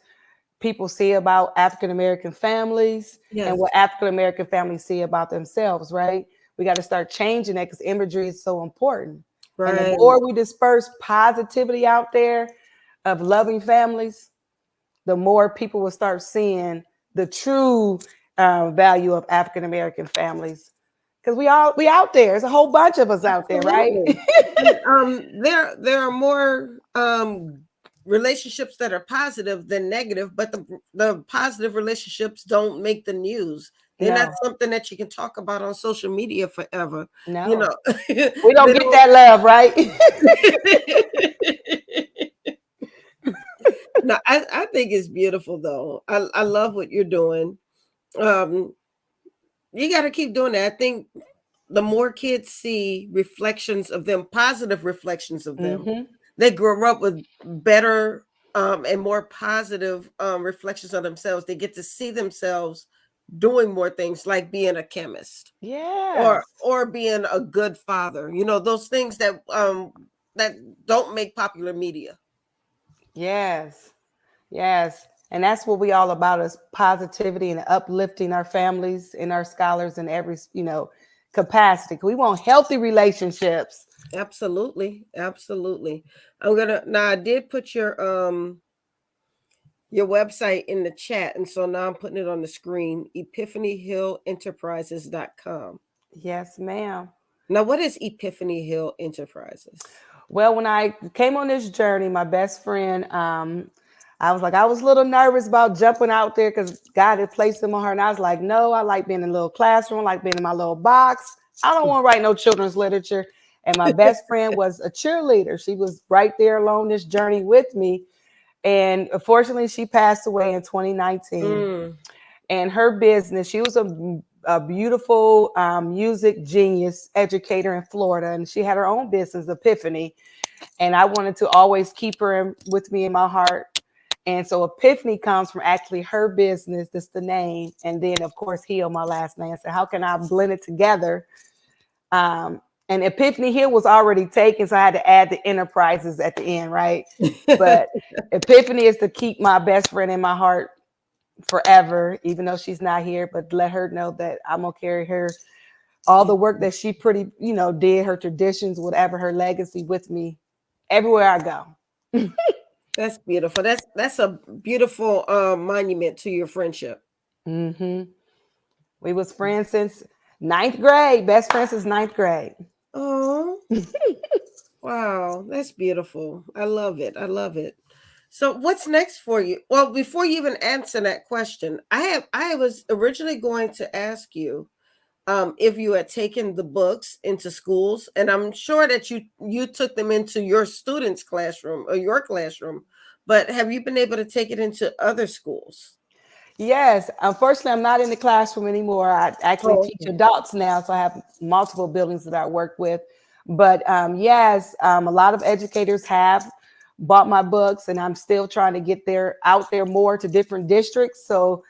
S3: people see about African American families and
S1: Yes.
S3: what African American families see about themselves, right? We got to start changing that because imagery is so important. And the
S1: Right.
S3: more we disperse positivity out there of loving families, the more people will start seeing the true value of African American families. Because we out there. There's a whole bunch of us out there, right?
S1: Absolutely. And there are more relationships that are positive than negative, but the positive relationships don't make the news. They're not
S3: No,
S1: something that you can talk about on social media forever. You
S3: no.
S1: know,
S3: We don't
S1: they
S3: get
S1: don't.
S3: that love, right?
S1: No, I think it's beautiful though. I love what you're doing. Um, you got to keep doing that. I think the more kids see reflections of them, positive reflections of them,
S3: Hmm.
S1: they grow up with better and more positive reflections of themselves. They get to see themselves doing more things like being a chemist
S3: Yes.
S1: or being a good father. You know, those things that don't make popular media.
S3: Yes. Yes. And that's what we all about is positivity and uplifting our families and our scholars in every, capacity. We want healthy relationships.
S1: Absolutely, absolutely. I'm gonna now. I did put your website in the chat, and so now I'm putting it on the screen. epiphanyhillenterprises.com.
S3: Yes, ma'am.
S1: Now, what is Epiphany Hill Enterprises?
S3: Well, when I came on this journey, my best friend I was like, I was a little nervous about jumping out there because God had placed him on her. And I was like, no, I like being in a little classroom, I like being in my little box. I don't want to write no children's literature. And my best friend was a cheerleader. She was right there along this journey with me. And unfortunately, she passed away in 2019.
S1: Mm.
S3: And her business, she was a beautiful music genius educator in Florida. And she had her own business, Epiphany. And I wanted to always keep her with me in my heart. And so Epiphany comes from actually her business, that's the name. And then, of course, Hill, my last name. So how can I blend it together? And Epiphany Hill was already taken, so I had to add the enterprises at the end, right? But Epiphany is to keep my best friend in my heart forever, even though she's not here, but let her know that I'm going to carry her, all the work that she did, her traditions, whatever, her legacy with me everywhere I go.
S1: That's beautiful. That's a beautiful monument to your friendship.
S3: Mm-hmm. We was friends since ninth grade. Best friends since ninth grade.
S1: Oh, wow, that's beautiful. I love it. I love it. So, what's next for you? Well, before you even answer that question, I was originally going to ask you if you had taken the books into schools, and I'm sure that you took them into your students' classroom or your classroom, but have you been able to take it into other schools?
S3: Yes, unfortunately, I'm not in the classroom anymore. I actually
S1: Oh,
S3: teach adults now, so I have multiple buildings that I work with. But yes, a lot of educators have bought my books, and I'm still trying to get there out there more to different districts. So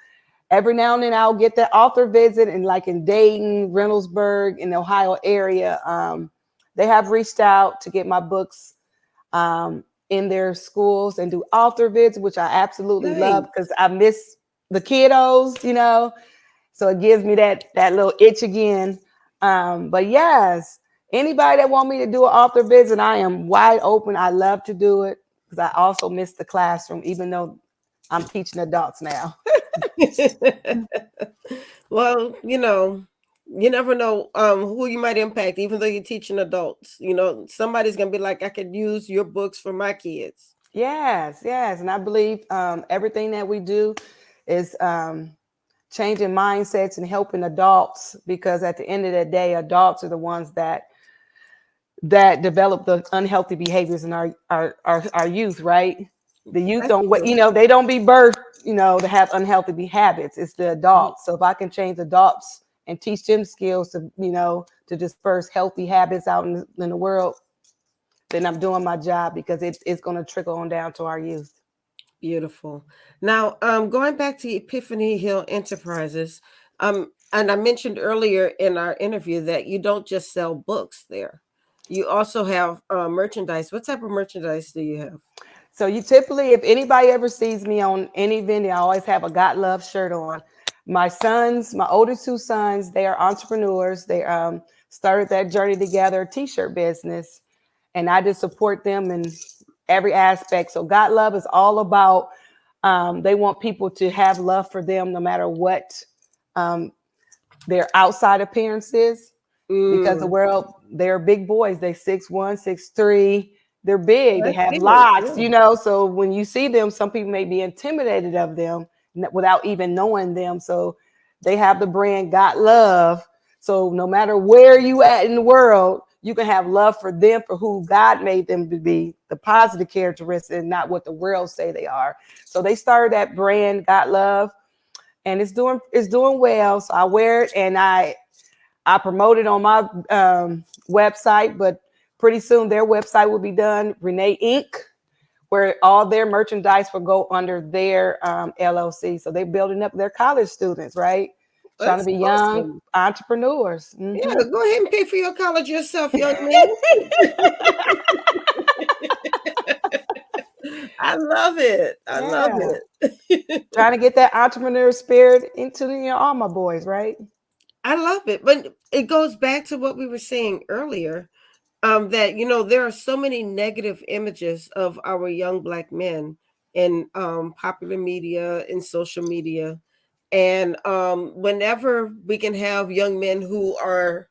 S3: every now and then I'll get that author visit, and like in Dayton, Reynoldsburg, in the Ohio area, they have reached out to get my books in their schools and do author visits, which I absolutely love
S1: nice.
S3: because I miss the kiddos. So it gives me that little itch again. But yes, anybody that want me to do an author visit, I am wide open. I love to do it because I also miss the classroom, even though I'm teaching adults now.
S1: Well, you never know who you might impact, even though you're teaching adults. Somebody's gonna be like, I could use your books for my kids.
S3: Yes, yes. And I believe everything that we do is changing mindsets and helping adults because at the end of the day, adults are the ones that develop the unhealthy behaviors in our youth, right? The youth
S1: That's
S3: don't
S1: true.
S3: they don't be birthed, to have unhealthy habits. It's the adults. So if I can change adults and teach them skills to disperse healthy habits out in the world, then I'm doing my job because it's going to trickle on down to our youth.
S1: Beautiful. Now, going back to Epiphany Hill Enterprises, and I mentioned earlier in our interview that you don't just sell books there. You also have merchandise. What type of merchandise do you have?
S3: So you typically, if anybody ever sees me on any venue, I always have a God Love shirt on. My sons, my older two sons, they are entrepreneurs. They started that journey together, t-shirt business, and I just support them in every aspect. So God Love is all about they want people to have love for them no matter what um, their outside appearance is because the
S1: Mm,
S3: world, they're big boys. They 6'1", 6'3". They're big. They
S1: that's
S3: have
S1: big.
S3: locks,
S1: Yeah.
S3: So when you see them, some people may be intimidated of them without even knowing them. So they have the brand Got Love. So no matter where you at in the world, you can have love for them for who God made them to be, the positive characteristics, and not what the world say they are. So they started that brand Got Love, and it's doing well. So I wear it and I promote it on my website, but pretty soon their website will be done, Renee Inc., where all their merchandise will go under their LLC. So they're building up their college students, right? Trying to
S1: That's
S3: be young
S1: awesome.
S3: entrepreneurs.
S1: Yeah,
S3: Mm-hmm.
S1: go ahead and pay for your college yourself, young man. I love it. I love
S3: Yeah.
S1: it.
S3: Trying to get that entrepreneur spirit into all my boys, right?
S1: I love it. But it goes back to what we were saying earlier, that there are so many negative images of our young black men in popular media and social media. And whenever we can have young men who are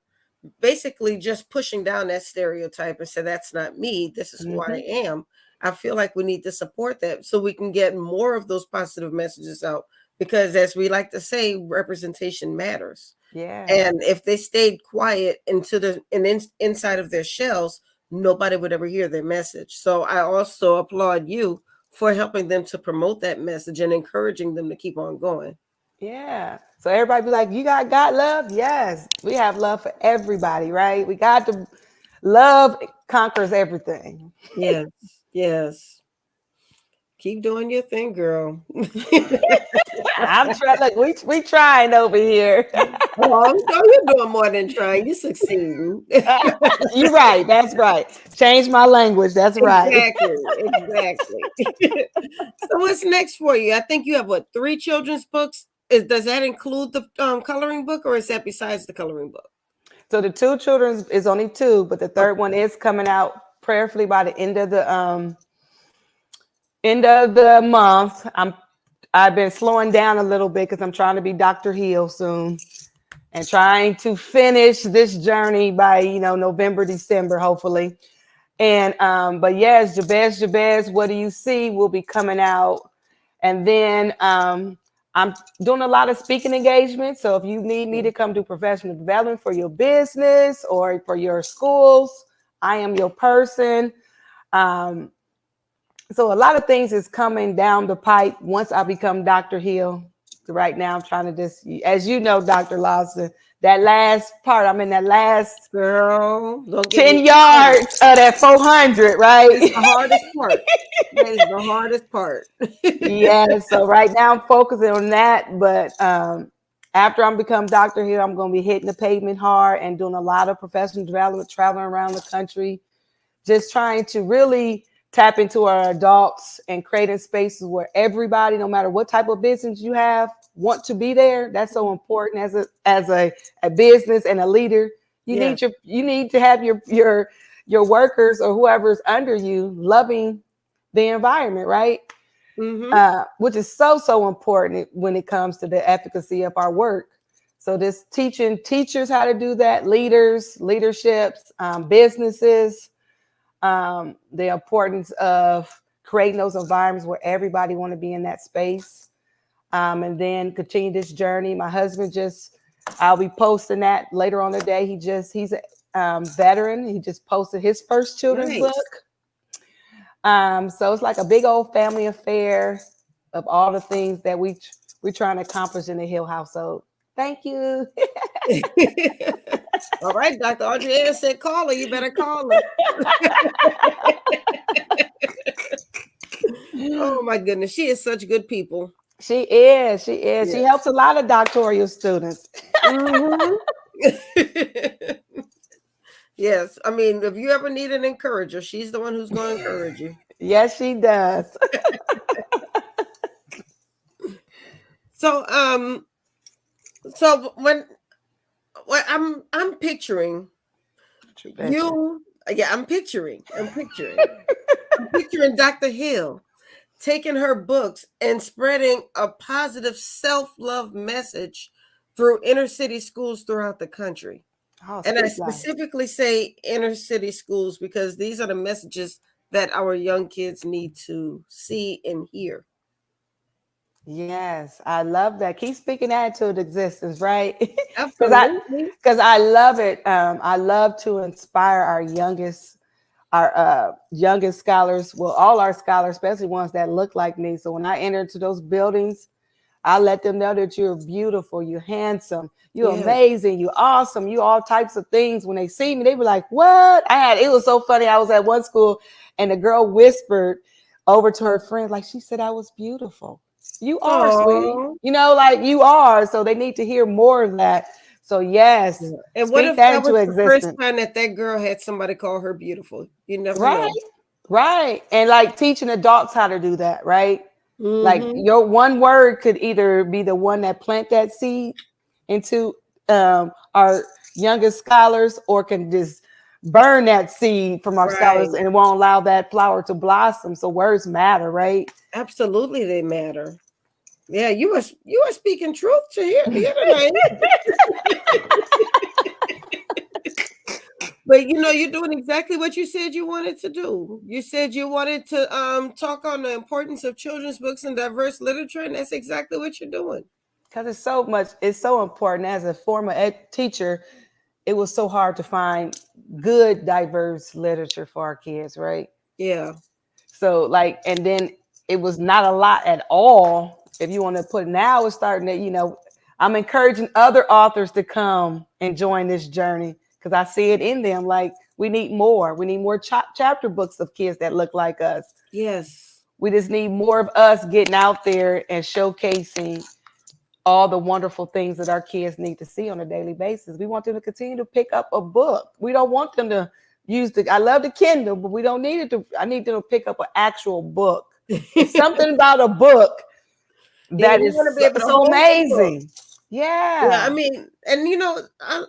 S1: basically just pushing down that stereotype and say, that's not me, this is who I
S3: Mm-hmm.
S1: am, I feel like we need to support that so we can get more of those positive messages out. Because as we like to say, representation matters.
S3: Yeah.
S1: And if they stayed quiet inside of their shells, nobody would ever hear their message. So I also applaud you for helping them to promote that message and encouraging them to keep on going.
S3: Yeah. So everybody be like, you got God love? Yes. We have love for everybody, right? We got to love conquers everything.
S1: Yes, yes. Keep doing your thing, girl.
S3: I'm trying. Look, we trying over here.
S1: Oh, no, you're doing more than trying. You're succeeding.
S3: You're right. That's right. Change my language. That's right.
S1: Exactly, exactly. So what's next for you? I think you have what, 3 children's books? Does that include the coloring book, or is that besides the coloring book?
S3: So the 2 children's is only 2, but the third one is coming out prayerfully by the end of the month. I've been slowing down a little bit because I'm trying to be Dr. Hill soon and trying to finish this journey by November, December, hopefully. And but yes, Jabez, what do you see will be coming out. And then I'm doing a lot of speaking engagements. So if you need me to come do professional development for your business or for your schools, I am your person. Um, so a lot of things is coming down the pipe once I become Dr. Hill. Right now, I'm trying to just, as you know, Dr. Lawson, that last part, I'm in that last
S1: Girl, don't get
S3: 10
S1: me started.
S3: yards of that 400,
S1: It's
S3: right?
S1: the hardest part. That is the hardest part.
S3: Yeah, so right now I'm focusing on that. But after I become Dr. Hill, I'm going to be hitting the pavement hard and doing a lot of professional development, traveling around the country, just trying to really tap into our adults and creating spaces where everybody, no matter what type of business you have, want to be there. That's so important as a business and a leader. You
S1: Yeah.
S3: need to have your workers or whoever's under you loving the environment, right? Which is so important when it comes to the efficacy of our work. So this teaching teachers how to do that, leaderships, businesses, the importance of creating those environments where everybody want to be in that space, and then continue this journey. My husband I'll be posting that later on today. He's a veteran. He just posted his first children's
S1: Nice.
S3: book. So it's like a big old family affair of all the things that we're trying to accomplish in the Hill household. Thank you.
S1: All right, Dr. Audrey said call her. You better call her. Oh my goodness, she is such good people.
S3: She is.
S1: Yeah.
S3: She helps a lot of doctoral students.
S1: Mhm. Yes, I mean, if you ever need an encourager, she's the one who's going to encourage you.
S3: Yes, she does.
S1: So, when I'm picturing you, yeah, I'm picturing Dr. Hill taking her books and spreading a positive self-love message through inner city schools throughout the country. And I specifically say inner city schools because these are the messages that our young kids need to see and hear.
S3: Yes, I love that. Keep speaking that into existence, right?
S1: Absolutely.
S3: Because I love it. I love to inspire our youngest scholars. Well, all our scholars, especially ones that look like me. So when I enter into those buildings, I let them know that you're beautiful, you're handsome, you're amazing, you're awesome, you all types of things. When they see me, they be like, "What?" It was so funny. I was at one school, and the girl whispered over to her friend, like she said, "I was beautiful." You are, sweetie. Like you are. So they need to hear more of that. So yes,
S1: and what if
S3: that
S1: was
S3: into
S1: the first
S3: existence.
S1: time that girl had somebody call her beautiful? You never know.
S3: Right. And like teaching adults how to do that, right? Like your one word could either be the one that plant that seed into our youngest scholars, or can just burn that seed from our scholars and won't allow that flower to blossom. So words matter, right?
S1: Absolutely, they matter. Yeah, you are speaking truth to here tonight. But you're doing exactly what you said you wanted to do. You said you wanted to talk on the importance of children's books and diverse literature, and that's exactly what you're doing.
S3: Because it's so important. As a former teacher, it was so hard to find good diverse literature for our kids, right?
S1: Yeah,
S3: So like, and then it was not a lot at all. If you want to put now, it's starting to, I'm encouraging other authors to come and join this journey because I see it in them. Like we need more. We need more chapter books of kids that look like us.
S1: yes,
S3: We just need more of us getting out there and showcasing all the wonderful things that our kids need to see on a daily basis. We want them to continue to pick up a book. We don't want them to I love the Kindle, but we don't need it to, I need them to pick up an actual book. It's something about a book
S1: yeah.
S3: that
S1: We
S3: is
S1: want to be
S3: so,
S1: able to
S3: so
S1: hold the book.
S3: amazing.
S1: Yeah, I
S3: Yeah.
S1: mean, and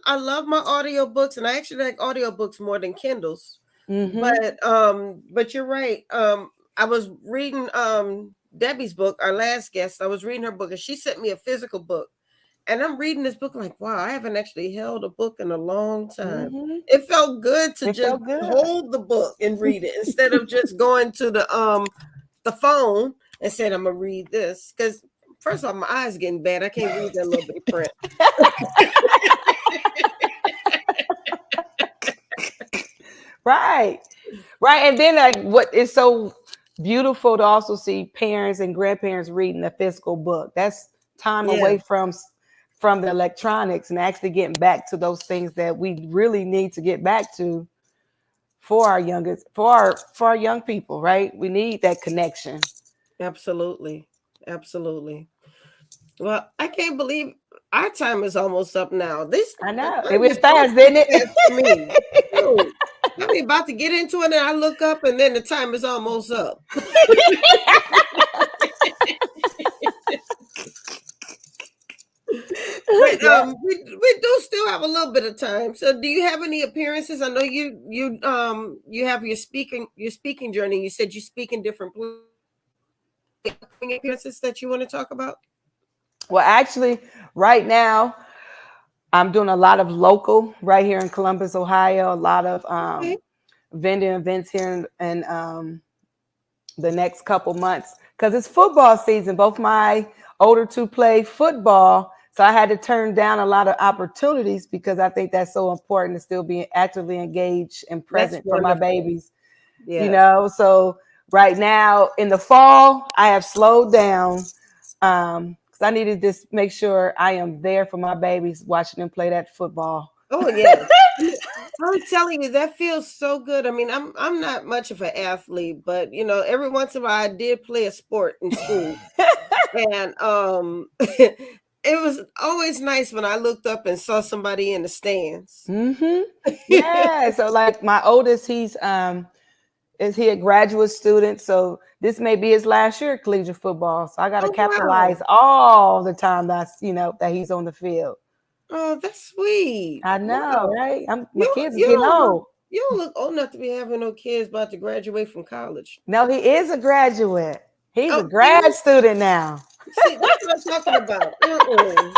S1: I love my audiobooks, and I actually like audiobooks more than Kindles.
S3: Mm-hmm.
S1: But you're right. I was reading Debbie's book, our last guest. I was reading her book, and she sent me a physical book. And I'm reading this book like, wow, I haven't actually held a book in a long time.
S3: Mm-hmm.
S1: It felt good to
S3: It
S1: just
S3: felt good.
S1: hold the book and read it instead of just going to the phone and saying I'm gonna read this. Because first of all, my eyes getting bad. I can't read that little bitty print.
S3: Right. Right. And then like what is so beautiful to also see parents and grandparents reading a physical book. That's time
S1: Yeah,
S3: away from the electronics and actually getting back to those things that we really need to get back to for our youngest for our young people, right? We need that connection.
S1: absolutely. Absolutely. Well, I can't believe our time is almost up now. This
S3: I
S1: the
S3: know. It
S1: time
S3: went
S1: is going
S3: fast,
S1: too
S3: didn't
S1: fast for me.
S3: it?
S1: Dude, I be about to get into it, and I look up, and then the time is almost up. But
S3: Yeah.
S1: we do still have a little bit of time. So, do you have any appearances? I know you have your speaking journey. You said you speak in different places. Any appearances that you want to talk about?
S3: Well, actually, right now I'm doing a lot of local right here in Columbus, Ohio. A lot of
S1: Okay,
S3: vending events here in the next couple months because it's football season. Both my older two play football, so I had to turn down a lot of opportunities because I think that's so important to still be actively engaged and
S1: that's
S3: present for my
S1: wonderful.
S3: babies.
S1: Yes.
S3: So right now in the fall, I have slowed down because I need to just make sure I am there for my babies, watching them play that football.
S1: Oh yes. I mean, I'm telling you, that feels so good. I mean, I'm not much of an athlete, but every once in a while I did play a sport in school. And it was always nice when I looked up and saw somebody in the stands.
S3: Mm-hmm. Yeah. So like my oldest, he's is he a graduate student? So this may be his last year at collegiate football. So I got to
S1: Oh wow.
S3: capitalize all the time that he's on the field.
S1: Oh, that's sweet.
S3: I know,
S1: Wow.
S3: right? My
S1: You
S3: kids is
S1: you
S3: getting
S1: don't look
S3: old.
S1: you don't look old enough to be having no kids about to graduate from college.
S3: No, he is a graduate. He's a
S1: Oh,
S3: grad student now.
S1: see, that's what I'm talking about. Uh-uh.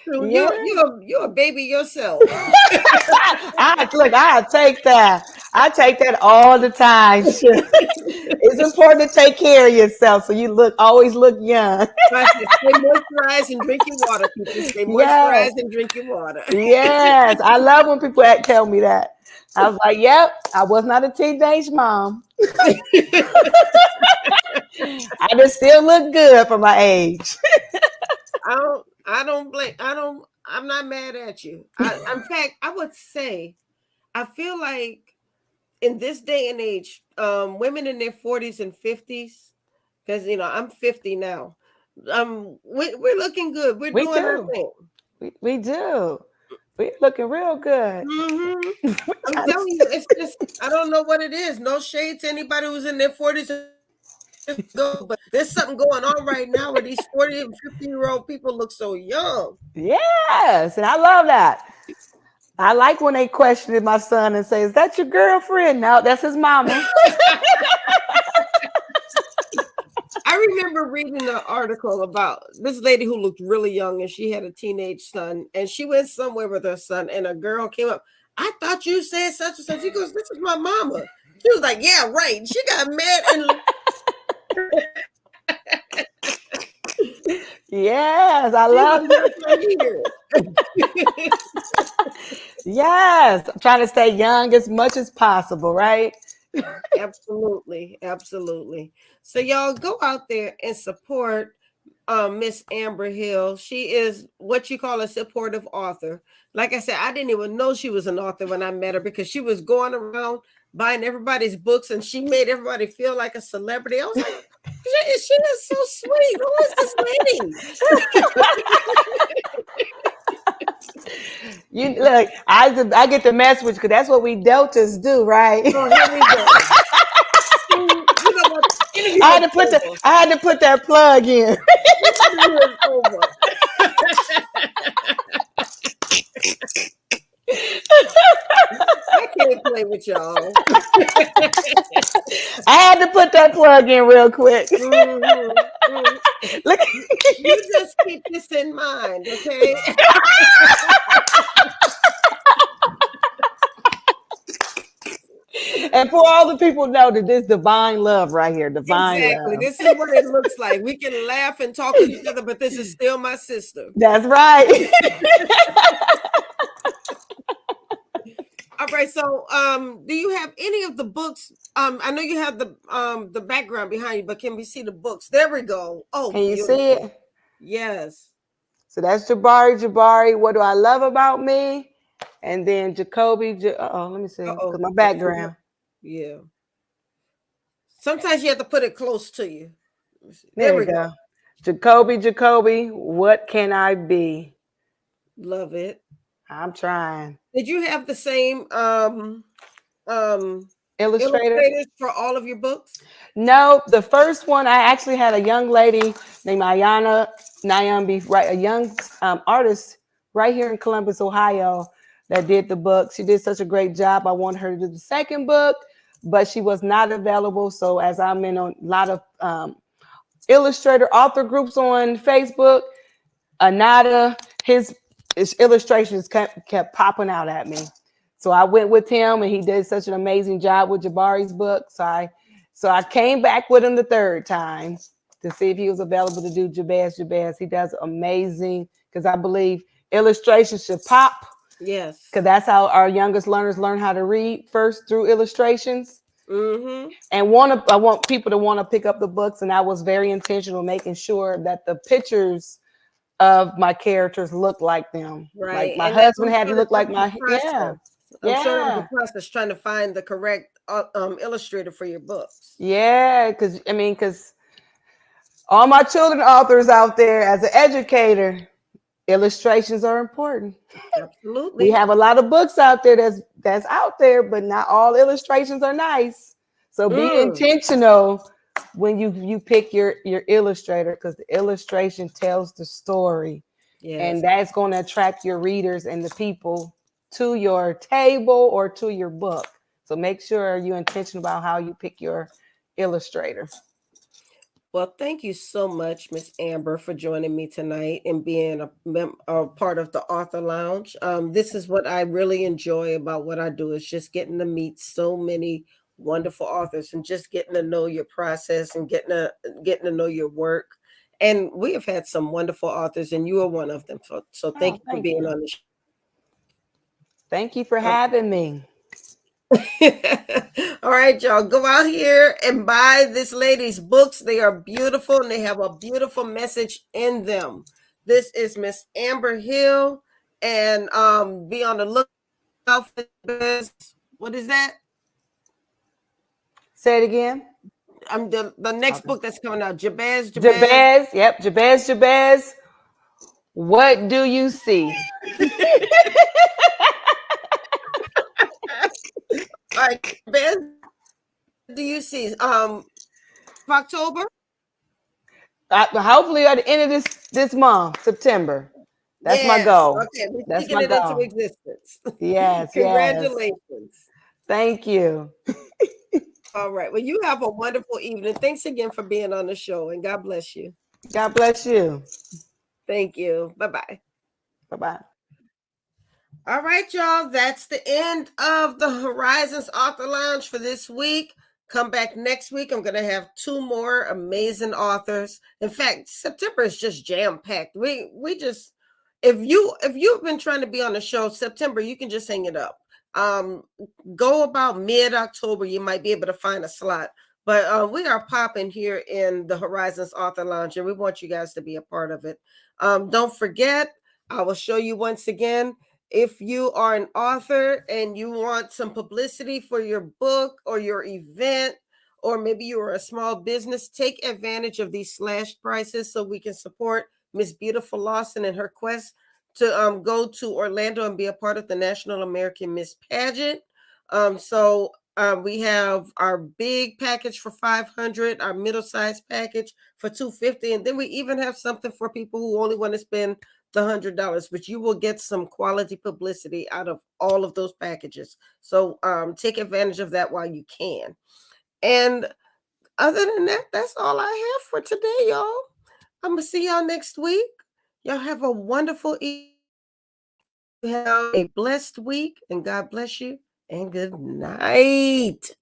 S1: True,
S3: Yeah.
S1: you're a baby yourself.
S3: I take that. I take that all the time. Sure. It's important to take care of yourself so you always look young.
S1: I said, stay moisturized and drink your water, people. Stay
S3: Yes.
S1: moisturized and drink your water.
S3: Yes. I love when people tell me that. I was like, yep, I was not a teenage mom. I just still look good for my age.
S1: I'm not mad at you. In fact, I would say, I feel like in this day and age, women in their 40s and 50s, because I'm 50 now. We're looking good. We're
S3: We
S1: doing our
S3: do.
S1: thing.
S3: We do. We're looking real good.
S1: Hmm.
S3: We're
S1: I'm
S3: trying to-
S1: telling you, it's just I don't know what it is. No shade to anybody who's in their 40s go, but there's something going on right now where these 40 and 50-year-old people look so young.
S3: Yes, and I love that. I like when they question my son and say, "Is that your girlfriend?" No, that's his mama.
S1: I remember reading an article about this lady who looked really young and she had a teenage son and she went somewhere with her son and a girl came up. I thought you said such and such. He goes, this is my mama. She was like, yeah, right. She got mad and
S3: Yes, I
S1: she
S3: love
S1: was right here.
S3: Yes, I'm trying to stay young as much as possible, right?
S1: Absolutely, absolutely. So y'all go out there and support Miss Amber Hill. She is what you call a supportive author. Like I said, I didn't even know she was an author when I met her because she was going around buying everybody's books and she made everybody feel like a celebrity. I was like, she is so sweet. Who is this lady?
S3: You look, I get to mess with you because that's what we deltas do, right?
S1: Oh, here we go. You know what? The interview is over.
S3: I had to put that plug in.
S1: The interview is over. I can't play with y'all.
S3: I had to put that plug in real quick. Look,
S1: You just keep this in mind, okay?
S3: and for all the people know that this divine love right here, divine
S1: Exactly.
S3: love.
S1: This is what it looks like. We can laugh and talk with each other, but this is still my sister.
S3: That's right.
S1: All right. So, do you have any of the books? I know you have the background behind you, but can we see the books? There we go. Oh,
S3: Can you
S1: beautiful.
S3: see it?
S1: Yes.
S3: So that's Jabari. What do I love about me? And then Jacoby. Let me see. Because my background.
S1: Yeah. Sometimes you have to put it close to you.
S3: There we go. Jacoby. What can I be?
S1: Love it.
S3: I'm trying.
S1: Did you have the same
S3: Illustrator
S1: illustrators for all of your books?
S3: No, the first one I actually had a young lady named Ayana Nyambi, right, a young artist right here in Columbus, Ohio, that did the book. She did such a great job. I wanted her to do the second book, but she was not available. So as I'm in a lot of illustrator author groups on Facebook, Anada, his illustrations kept popping out at me. So I went with him, and he did such an amazing job with Jabari's book. So I came back with him the third time to see if he was available to do Jabaz. He does amazing because I believe illustrations should pop.
S1: Yes.
S3: Because that's how our youngest learners learn how to read first through illustrations.
S1: Mm-hmm.
S3: And I want people to want to pick up the books, and I was very intentional making sure that the pictures of my characters look like them.
S1: Right.
S3: Like my
S1: And
S3: husband had to look like my
S1: I'm sure it was a process trying to find the correct illustrator for your books.
S3: Yeah, because all my children authors out there, as an educator, illustrations are important.
S1: Absolutely.
S3: We have a lot of books out there that's out there, but not all illustrations are nice. So be intentional when you pick your illustrator, because the illustration tells the story. Yes. And that's going to attract your readers and the people to your table or to your book. So make sure you're intentional about how you pick your illustrator.
S1: Well, thank you so much, Miss Amber, for joining me tonight and being a part of the Author Lounge. This is what I really enjoy about what I do, is just getting to meet so many wonderful authors and just getting to know your process and getting to know your work. And we have had some wonderful authors, and you are one of them. So thank you for being on the show.
S3: Thank you for having me.
S1: All right, y'all, go out here and buy this lady's books. They are beautiful and they have a beautiful message in them. This is Miss Amber Hill, and be on the lookout for what is that?
S3: Say it again.
S1: The next book that's coming out, Jabaz.
S3: Yep, Jabaz. What do you see?
S1: All right, Jabaz, do you see October?
S3: Hopefully at the end of this month, September. That's my goal.
S1: Okay, we're
S3: That's
S1: taking it into existence.
S3: Yes,
S1: Congratulations.
S3: Yes. Thank you.
S1: All right. Well, you have a wonderful evening. Thanks again for being on the show, and God bless you.
S3: God bless you.
S1: Thank you. Bye-bye.
S3: Bye-bye.
S1: All right, y'all. That's the end of the Horizons Author Lounge for this week. Come back next week. I'm going to have 2 more amazing authors. In fact, September is just jam packed. We just, if you've been trying to be on the show, September, you can just hang it up. Go about mid-October, you might be able to find a slot. But we are popping here in the Horizons Author Lounge, and we want you guys to be a part of it. Don't forget, I will show you once again. If you are an author and you want some publicity for your book or your event, or maybe you are a small business, take advantage of these slashed prices so we can support Miss Beautiful Lawson in her quest to go to Orlando and be a part of the National American Miss Pageant. We have our big package for $500, our middle-sized package for $250, and then we even have something for people who only want to spend the $100, but you will get some quality publicity out of all of those packages. So take advantage of that while you can. And other than that, that's all I have for today, y'all. I'm gonna see y'all next week. Y'all have a wonderful evening. Have a blessed week, and God bless you, and good night.